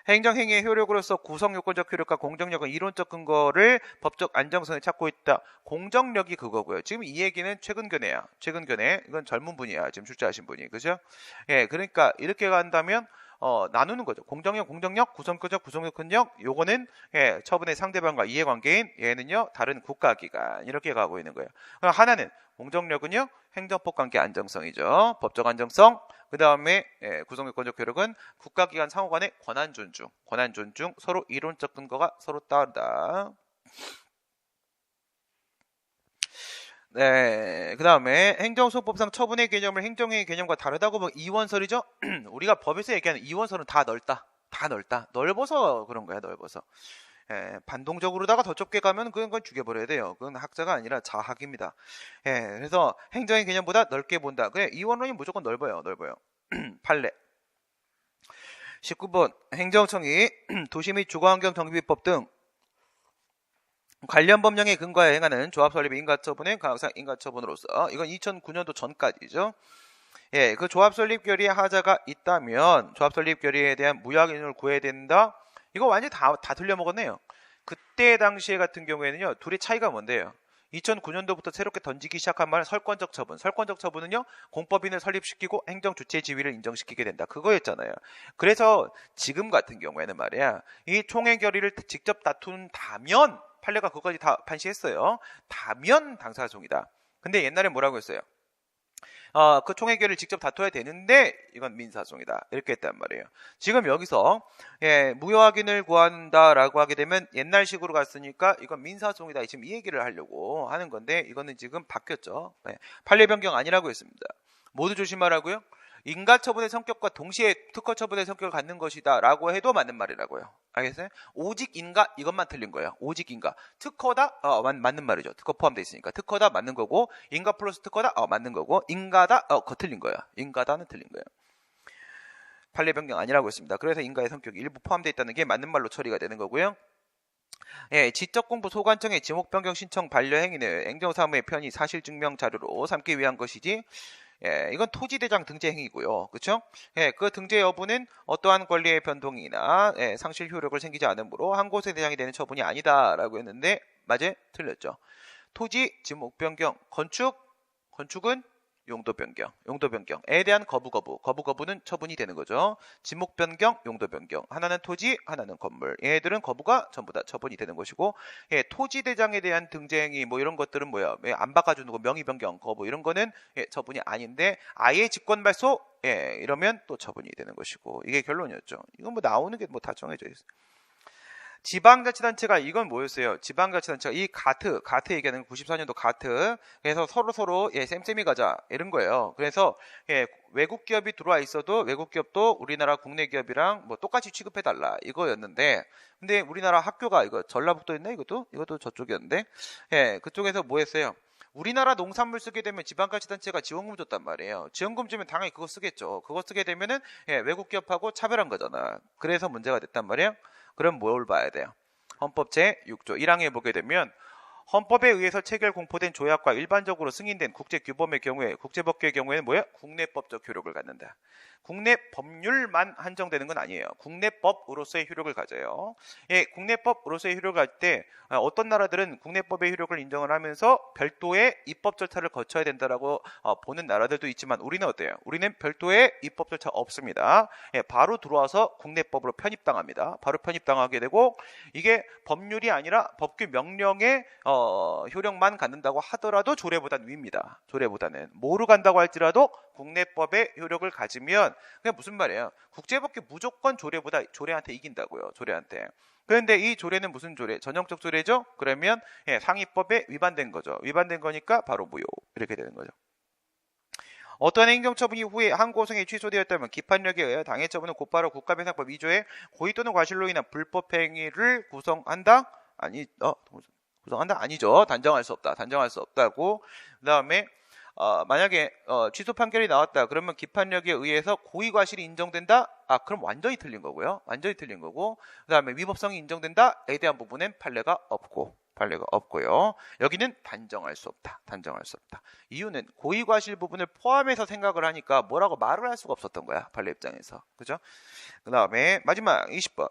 행정행위의 효력으로서 구성요건적 효력과 공정력은 이론적 근거를 법적 안정성에 찾고 있다. 공정력이 그거고요. 지금 이 얘기는 최근 견해야. 최근 견해. 이건 젊은 분이야. 지금 출제하신 분이. 그죠? 예, 그러니까 이렇게 간다면 나누는 거죠. 공정력, 구성요건력, 요거는 예, 처분의 상대방과 이해관계인 얘는요 다른 국가기관 이렇게 가고 있는 거예요. 하나는 공정력은요 행정법 관계 안정성이죠. 법적 안정성. 그 다음에 예, 구성요건적 효력은 국가기관 상호간의 권한 존중, 서로 이론적 근거가 서로 따르다. 네, 그 다음에 행정소법상 처분의 개념을 행정의 개념과 다르다고 보면 이원설이죠. 우리가 법에서 얘기하는 이원설은 다 넓다. 다 넓다. 넓어서 그런 거야, 넓어서. 예, 반동적으로다가 더 좁게 가면 그건 죽여버려야 돼요. 그건 학자가 아니라 자학입니다. 예, 그래서 행정의 개념보다 넓게 본다. 그래, 이원론이 무조건 넓어요, 넓어요. 판례. 19번 행정청이 도시 및 주거환경정비법 등 관련 법령에 근거하여 행하는 조합 설립 인가처분은 가능상 인가처분으로서 이건 2009년도 전까지죠. 예, 그 조합 설립 결의에 하자가 있다면 조합 설립 결의에 대한 무효인을 구해야 된다. 이거 완전히 다 틀려먹었네요. 그때 당시에 같은 경우에는요. 둘의 차이가 뭔데요? 2009년도부터 새롭게 던지기 시작한 말은 설권적 처분. 설권적 처분은요. 공법인을 설립시키고 행정주체 지위를 인정시키게 된다. 그거였잖아요. 그래서 지금 같은 경우에는 말이야. 이 총회 결의를 직접 다툰다면 판례가 그것까지 다 판시했어요. 다면 당사소송이다. 근데 옛날에 뭐라고 했어요? 그 총회 결의를 직접 다퉈야 되는데 이건 민사소송이다. 이렇게 했단 말이에요. 지금 여기서 예, 무효 확인을 구한다라고 하게 되면 옛날식으로 갔으니까 이건 민사소송이다. 지금 이 얘기를 하려고 하는 건데 이거는 지금 바뀌었죠. 예, 판례 변경 아니라고 했습니다. 모두 조심하라고요. 인가처분의 성격과 동시에 특허처분의 성격을 갖는 것이다 라고 해도 맞는 말이라고요. 알겠어요? 오직 인가 이것만 틀린 거예요. 오직 인가. 특허다 맞는 말이죠. 특허 포함되어 있으니까. 특허다 맞는 거고 인가 플러스 특허다 맞는 거고 인가다 그거 틀린 거예요. 인가다는 틀린 거예요. 판례 변경 아니라고 했습니다. 그래서 인가의 성격이 일부 포함되어 있다는 게 맞는 말로 처리가 되는 거고요. 예, 지적공부 소관청의 지목 변경 신청 반려 행위는 행정사무의 편의 사실증명 자료로 삼기 위한 것이지 예, 이건 토지대장 등재 행위고요. 그렇죠? 예, 그 등재 여부는 어떠한 권리의 변동이나 예, 상실 효력을 생기지 않으므로 한 곳의 대장이 되는 처분이 아니다라고 했는데 맞아요? 틀렸죠. 토지, 지목 변경, 건축은 용도 변경에 대한 거부는 처분이 되는 거죠. 지목 변경, 용도 변경. 하나는 토지, 하나는 건물. 얘들은 거부가 전부 다 처분이 되는 것이고, 예, 토지 대장에 대한 등재행위 뭐 이런 것들은 뭐야? 예, 안 바꿔주는 거, 명의 변경, 거부 이런 거는 예, 처분이 아닌데 아예 직권 발소, 예, 이러면 또 처분이 되는 것이고 이게 결론이었죠. 이건 뭐 나오는 게 뭐 다 정해져 있어요. 지방자치단체가 이건 뭐였어요? 지방자치단체가 이 가트 얘기하는 94년도 가트. 그래서 서로 예, 쌤쌤이 가자 이런 거예요. 그래서 예, 외국 기업이 들어와 있어도 외국 기업도 우리나라 국내 기업이랑 뭐 똑같이 취급해 달라 이거였는데, 근데 우리나라 학교가 이거 전라북도였나 이것도 저쪽이었는데, 예, 그쪽에서 뭐 했어요? 우리나라 농산물 쓰게 되면 지방자치단체가 지원금 줬단 말이에요. 지원금 주면 당연히 그거 쓰겠죠. 그거 쓰게 되면은 외국 기업하고 차별한 거잖아. 그래서 문제가 됐단 말이에요. 그럼 뭘 봐야 돼요? 헌법 제6조 1항에 보게 되면 헌법에 의해서 체결 공포된 조약과 일반적으로 승인된 국제규범의 경우에 국제법규의 경우에는 뭐예요? 국내법적 효력을 갖는다. 국내 법률만 한정되는 건 아니에요. 국내법으로서의 효력을 가져요. 국내법으로서의 효력을 가질 때 어떤 나라들은 국내법의 효력을 인정을 하면서 별도의 입법 절차를 거쳐야 된다라고 보는 나라들도 있지만 우리는 어때요? 우리는 별도의 입법 절차 없습니다. 바로 들어와서 국내법으로 편입당합니다. 바로 편입당하게 되고 이게 법률이 아니라 법규 명령의 효력만 갖는다고 하더라도 조례보다는 위입니다. 조례보다는 뭐로 간다고 할지라도 국내법의 효력을 가지면 그게 무슨 말이에요? 국제법규 무조건 조례한테 이긴다고요. 조례한테. 그런데 이 조례는 무슨 조례? 전형적 조례죠? 그러면 상위법에 위반된 거죠. 위반된 거니까 바로 무효. 이렇게 되는 거죠. 어떤 행정처분 이후에 항고성이 취소되었다면 기판력에 의하여 당해 처분은 곧바로 국가배상법 2조에 고의 또는 과실로 인한 불법행위를 구성한다? 구성한다? 아니죠. 단정할 수 없다. 단정할 수 없다고. 그 다음에 만약에 취소 판결이 나왔다. 그러면 기판력에 의해서 고의 과실이 인정된다? 그럼 완전히 틀린 거고요. 완전히 틀린 거고. 그 다음에 위법성이 인정된다에 대한 부분은 판례가 없고요. 여기는 단정할 수 없다. 단정할 수 없다. 이유는 고의 과실 부분을 포함해서 생각을 하니까 뭐라고 말을 할 수가 없었던 거야. 판례 입장에서. 그죠? 그 다음에 마지막 20번.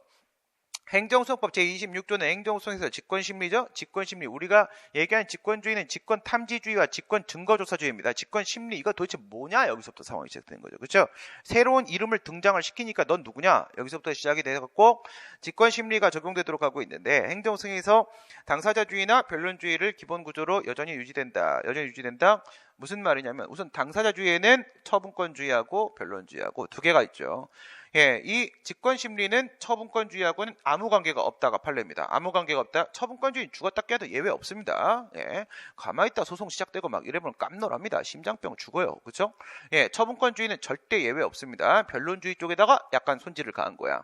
행정소송법 제26조는 행정소송에서 직권심리죠. 직권심리. 우리가 얘기하는 직권주의는 직권탐지주의와 직권증거조사주의입니다. 직권심리 이거 도대체 뭐냐? 여기서부터 상황이 시작되는 거죠. 그렇죠? 새로운 이름을 등장을 시키니까 넌 누구냐? 여기서부터 시작이 돼갖고 직권심리가 적용되도록 하고 있는데 행정소송에서 당사자주의나 변론주의를 기본구조로 여전히 유지된다. 무슨 말이냐면 우선 당사자주의에는 처분권주의하고 변론주의하고 두 개가 있죠. 이 직권심리는 처분권주의하고는 아무 관계가 없다가 판례입니다. 아무 관계가 없다. 처분권주의 죽었다 깨도 예외 없습니다. 가만히 있다 소송 시작되고 막 이러면 깜놀합니다. 심장병 죽어요. 그렇죠? 처분권주의는 절대 예외 없습니다. 변론주의 쪽에다가 약간 손질을 가한 거야.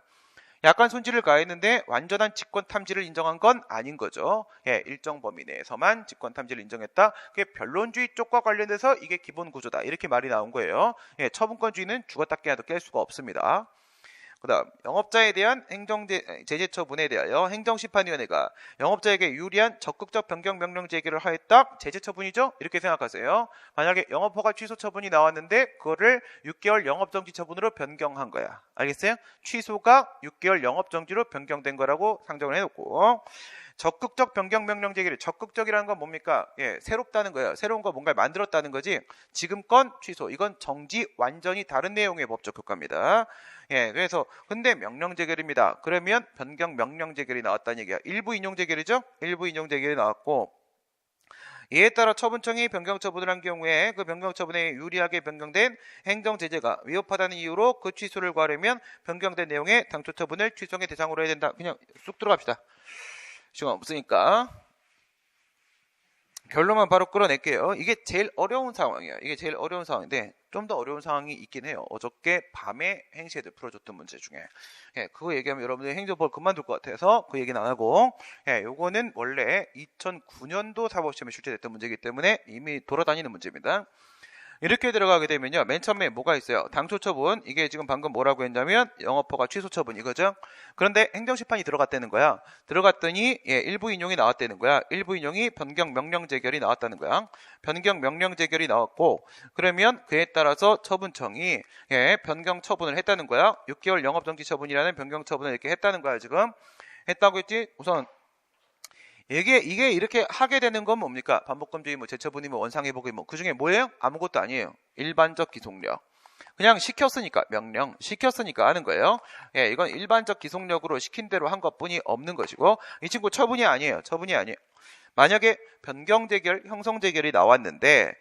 약간 손질을 가했는데 완전한 직권 탐지를 인정한 건 아닌 거죠. 일정 범위 내에서만 직권 탐지를 인정했다. 그게 변론주의 쪽과 관련돼서 이게 기본 구조다. 이렇게 말이 나온 거예요. 처분권주의는 죽었다 깨도 깰 수가 없습니다. 그 다음 영업자에 대한 제재 처분에 대하여 행정심판위원회가 영업자에게 유리한 적극적 변경 명령 제기를 하였다. 제재 처분이죠. 이렇게 생각하세요. 만약에 영업허가 취소 처분이 나왔는데 그거를 6개월 영업정지 처분으로 변경한 거야. 알겠어요? 취소가 6개월 영업정지로 변경된 거라고 상정을 해놓고 적극적 변경 명령 제기를 적극적이라는 건 뭡니까? 새롭다는 거예요. 새로운 거 뭔가 만들었다는 거지. 지금 건 취소. 이건 정지 완전히 다른 내용의 법적 효과입니다. 그래서 근데 명령 재결입니다. 그러면 변경 명령 재결이 나왔다는 얘기야. 일부 인용 재결이죠? 일부 인용 재결이 나왔고 이에 따라 처분청이 변경 처분을 한 경우에 그 변경 처분에 유리하게 변경된 행정 제재가 위법하다는 이유로 그 취소를 구하려면 변경된 내용의 당초 처분을 취소의 대상으로 해야 된다. 그냥 쑥 들어갑시다. 시간 없으니까 결론만 바로 끌어낼게요. 이게 제일 어려운 상황이에요. 이게 제일 어려운 상황인데 좀 더 어려운 상황이 있긴 해요. 어저께 밤에 행시애들 풀어줬던 문제 중에 그거 얘기하면 여러분들 행정법 그만둘 것 같아서 그 얘기는 안 하고 요거는 원래 2009년도 사법시험에 출제됐던 문제이기 때문에 이미 돌아다니는 문제입니다. 이렇게 들어가게 되면요. 맨 처음에 뭐가 있어요? 당초 처분. 이게 지금 방금 뭐라고 했냐면 영업허가 취소 처분 이거죠. 그런데 행정심판이 들어갔다는 거야. 들어갔더니 일부 인용이 나왔다는 거야. 일부 인용이 변경 명령 재결이 나왔다는 거야. 변경 명령 재결이 나왔고 그러면 그에 따라서 처분청이 변경 처분을 했다는 거야. 6개월 영업정지 처분이라는 변경 처분을 이렇게 했다는 거야. 지금 했다고 했지. 우선 이게 이렇게 하게 되는 건 뭡니까? 반복금지 재처분이 원상회복이 그 중에 뭐예요? 아무것도 아니에요. 일반적 기속력. 그냥 시켰으니까 명령 시켰으니까 하는 거예요. 이건 일반적 기속력으로 시킨 대로 한 것뿐이 없는 것이고 이 친구 처분이 아니에요. 처분이 아니에요. 만약에 변경재결, 형성재결이 나왔는데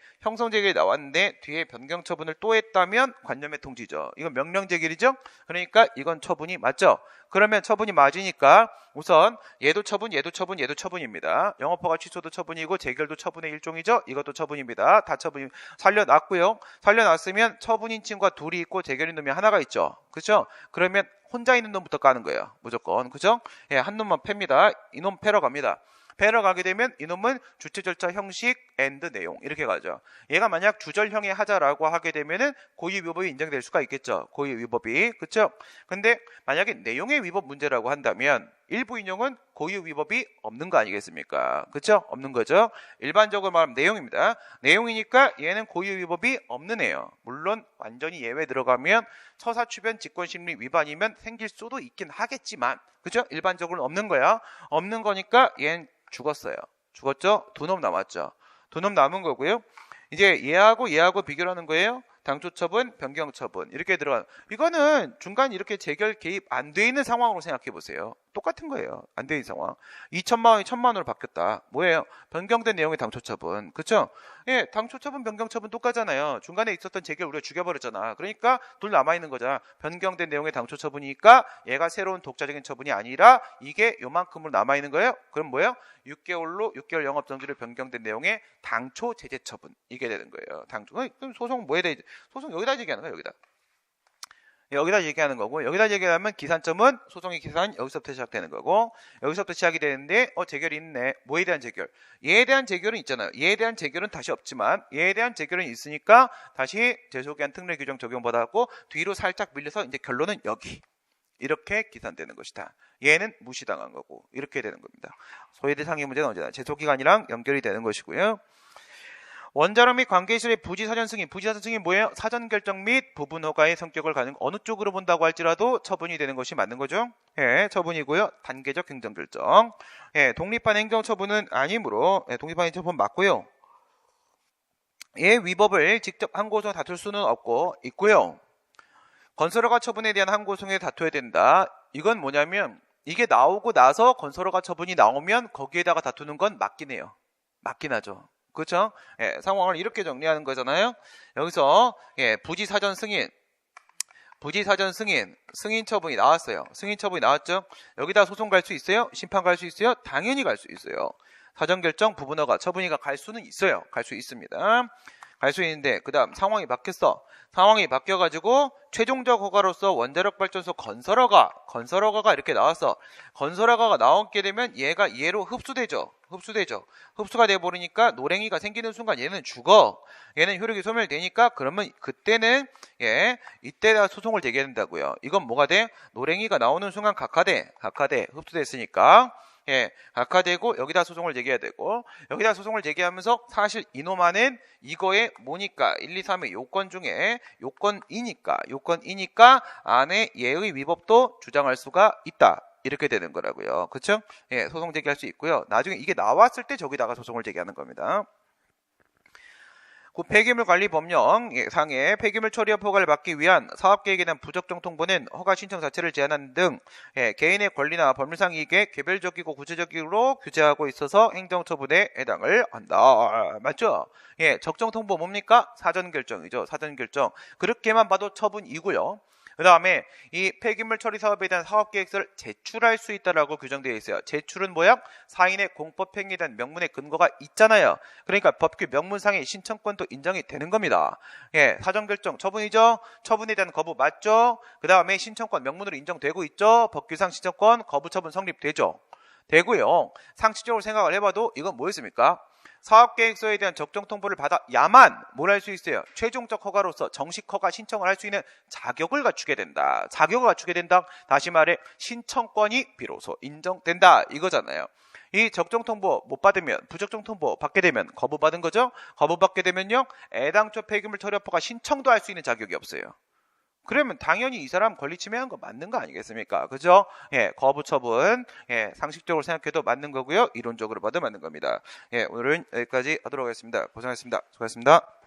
뒤에 변경처분을 또 했다면 관념의 통지죠. 이건 명령재결이죠. 그러니까 이건 처분이 맞죠. 그러면 처분이 맞으니까 우선 얘도 처분입니다. 영업허가 취소도 처분이고 재결도 처분의 일종이죠. 이것도 처분입니다. 다 처분이 살려놨고요. 살려놨으면 처분인 친구가 둘이 있고 재결인 놈이 하나가 있죠. 그렇죠? 그러면 혼자 있는 놈부터 까는 거예요. 무조건. 그죠? 한 놈만 팹니다. 이놈 패러 갑니다. 배러 가게 되면 이놈은 주체 절차 형식 and 내용 이렇게 가죠. 얘가 만약 주절형의 하자라고 하게 되면은 고유 위법이 인정될 수가 있겠죠. 고유 위법이. 그쵸? 근데 만약에 내용의 위법 문제라고 한다면 일부 인용은 고유 위법이 없는 거 아니겠습니까? 그쵸? 없는 거죠. 일반적으로 말하면 내용입니다. 내용이니까 얘는 고유 위법이 없는 애요. 물론 완전히 예외 들어가면 처사추변 직권심리 위반이면 생길 수도 있긴 하겠지만 그죠? 일반적으로는 없는 거야. 없는 거니까 얘는 죽었어요. 죽었죠? 두 놈 남았죠. 두 놈 남은 거고요. 이제 얘하고 비교를 하는 거예요. 당초처분, 변경처분 이렇게 들어가는 이거는 중간 이렇게 재결 개입 안 돼 있는 상황으로 생각해 보세요. 똑같은 거예요. 안 돼 있는 상황. 2천만 원이 1,000만 원으로 바뀌었다. 뭐예요? 변경된 내용의 당초처분. 그쵸? 예, 당초처분, 변경처분 똑같잖아요. 중간에 있었던 재결 우리가 죽여버렸잖아. 그러니까 둘 남아있는 거잖아. 변경된 내용의 당초처분이니까 얘가 새로운 독자적인 처분이 아니라 이게 요만큼으로 남아있는 거예요. 그럼 뭐예요? 6개월 영업정지로 변경된 내용의 당초 제재처분. 이게 되는 거예요. 당초. 그럼 소송 뭐에 대해? 소송 여기다 얘기하는 거야, 여기다. 여기다 얘기하는 거고 여기다 얘기하면 기산점은 소송의 기산 여기서부터 시작되는 거고 여기서부터 시작이 되는데 재결이 있네. 뭐에 대한 재결? 얘에 대한 재결은 있잖아요. 얘에 대한 재결은 다시 없지만 얘에 대한 재결은 있으니까 다시 제소기한 특례 규정 적용받았고 뒤로 살짝 밀려서 이제 결론은 여기 이렇게 기산되는 것이다. 얘는 무시당한 거고 이렇게 되는 겁니다. 소외대 상해 문제는 언제나 제소기간이랑 연결이 되는 것이고요. 원자료 및 관계시설의 부지사전 승인. 부지사전 승인 뭐예요? 사전 결정 및 부분 허가의 성격을 가는 어느 쪽으로 본다고 할지라도 처분이 되는 것이 맞는 거죠. 예, 처분이고요. 단계적 행정결정. 예, 독립한 행정처분은 아니므로 독립한 행정처분 맞고요. 얘 위법을 직접 항고소 다툴 수는 없고 있고요. 건설허가 처분에 대한 항고소에 다투어야 된다. 이건 뭐냐면 이게 나오고 나서 건설허가 처분이 나오면 거기에다가 다투는 건 맞긴 해요. 맞긴 하죠. 그렇죠? 예, 상황을 이렇게 정리하는 거잖아요. 여기서 부지사전 승인 승인 처분이 나왔어요. 승인 처분이 나왔죠. 여기다 소송 갈 수 있어요? 심판 갈 수 있어요? 당연히 갈 수 있어요. 사전 결정 부분 허가 처분이가 갈 수는 있어요. 갈 수 있습니다. 갈 수 있는데 그 다음 상황이 바뀌었어. 상황이 바뀌어가지고 최종적 허가로서 원자력 발전소 건설허가가 이렇게 나왔어. 건설허가가 나오게 되면 얘가 얘로 흡수되죠. 흡수가 돼버리니까 노랭이가 생기는 순간 얘는 죽어. 얘는 효력이 소멸되니까 그러면 그때는 이때다 소송을 제기해야 된다고요. 이건 뭐가 돼? 노랭이가 나오는 순간 각하돼. 흡수됐으니까. 각하되고 여기다 소송을 제기해야 되고 여기다 소송을 제기하면서 사실 이놈아는 이거에 뭐니까 1, 2, 3의 요건 중에 요건이니까 안에 얘의 위법도 주장할 수가 있다. 이렇게 되는 거라고요. 그쵸? 소송 제기할 수 있고요. 나중에 이게 나왔을 때 저기다가 소송을 제기하는 겁니다. 폐기물관리법령 상에 폐기물 처리 허가를 받기 위한 사업계획에 대한 부적정 통보는 허가 신청 자체를 제한하는 등 개인의 권리나 법률상 이익에 개별적이고 구체적으로 규제하고 있어서 행정처분에 해당을 한다. 맞죠? 적정 통보 뭡니까? 사전결정이죠. 사전결정. 그렇게만 봐도 처분이고요. 그 다음에 이 폐기물 처리 사업에 대한 사업계획서를 제출할 수 있다라고 규정되어 있어요. 제출은 뭐야? 사인의 공법행위에 대한 명문의 근거가 있잖아요. 그러니까 법규 명문상의 신청권도 인정이 되는 겁니다. 사전결정 처분이죠. 처분에 대한 거부 맞죠? 그 다음에 신청권 명문으로 인정되고 있죠. 법규상 신청권 거부 처분 성립되죠. 되고요. 상식적으로 생각을 해봐도 이건 뭐였습니까? 사업계획서에 대한 적정 통보를 받아야만 뭘 할 수 있어요? 최종적 허가로서 정식 허가 신청을 할 수 있는 자격을 갖추게 된다. 다시 말해 신청권이 비로소 인정된다. 이거잖아요. 이 적정 통보 못 받으면 부적정 통보 받게 되면 거부받은 거죠. 거부받게 되면요. 애당초 폐기물 처리 허가 신청도 할 수 있는 자격이 없어요. 그러면 당연히 이 사람 권리 침해한 거 맞는 거 아니겠습니까? 그죠? 거부 처분. 상식적으로 생각해도 맞는 거고요. 이론적으로 봐도 맞는 겁니다. 오늘은 여기까지 하도록 하겠습니다. 고생하셨습니다. 수고하셨습니다.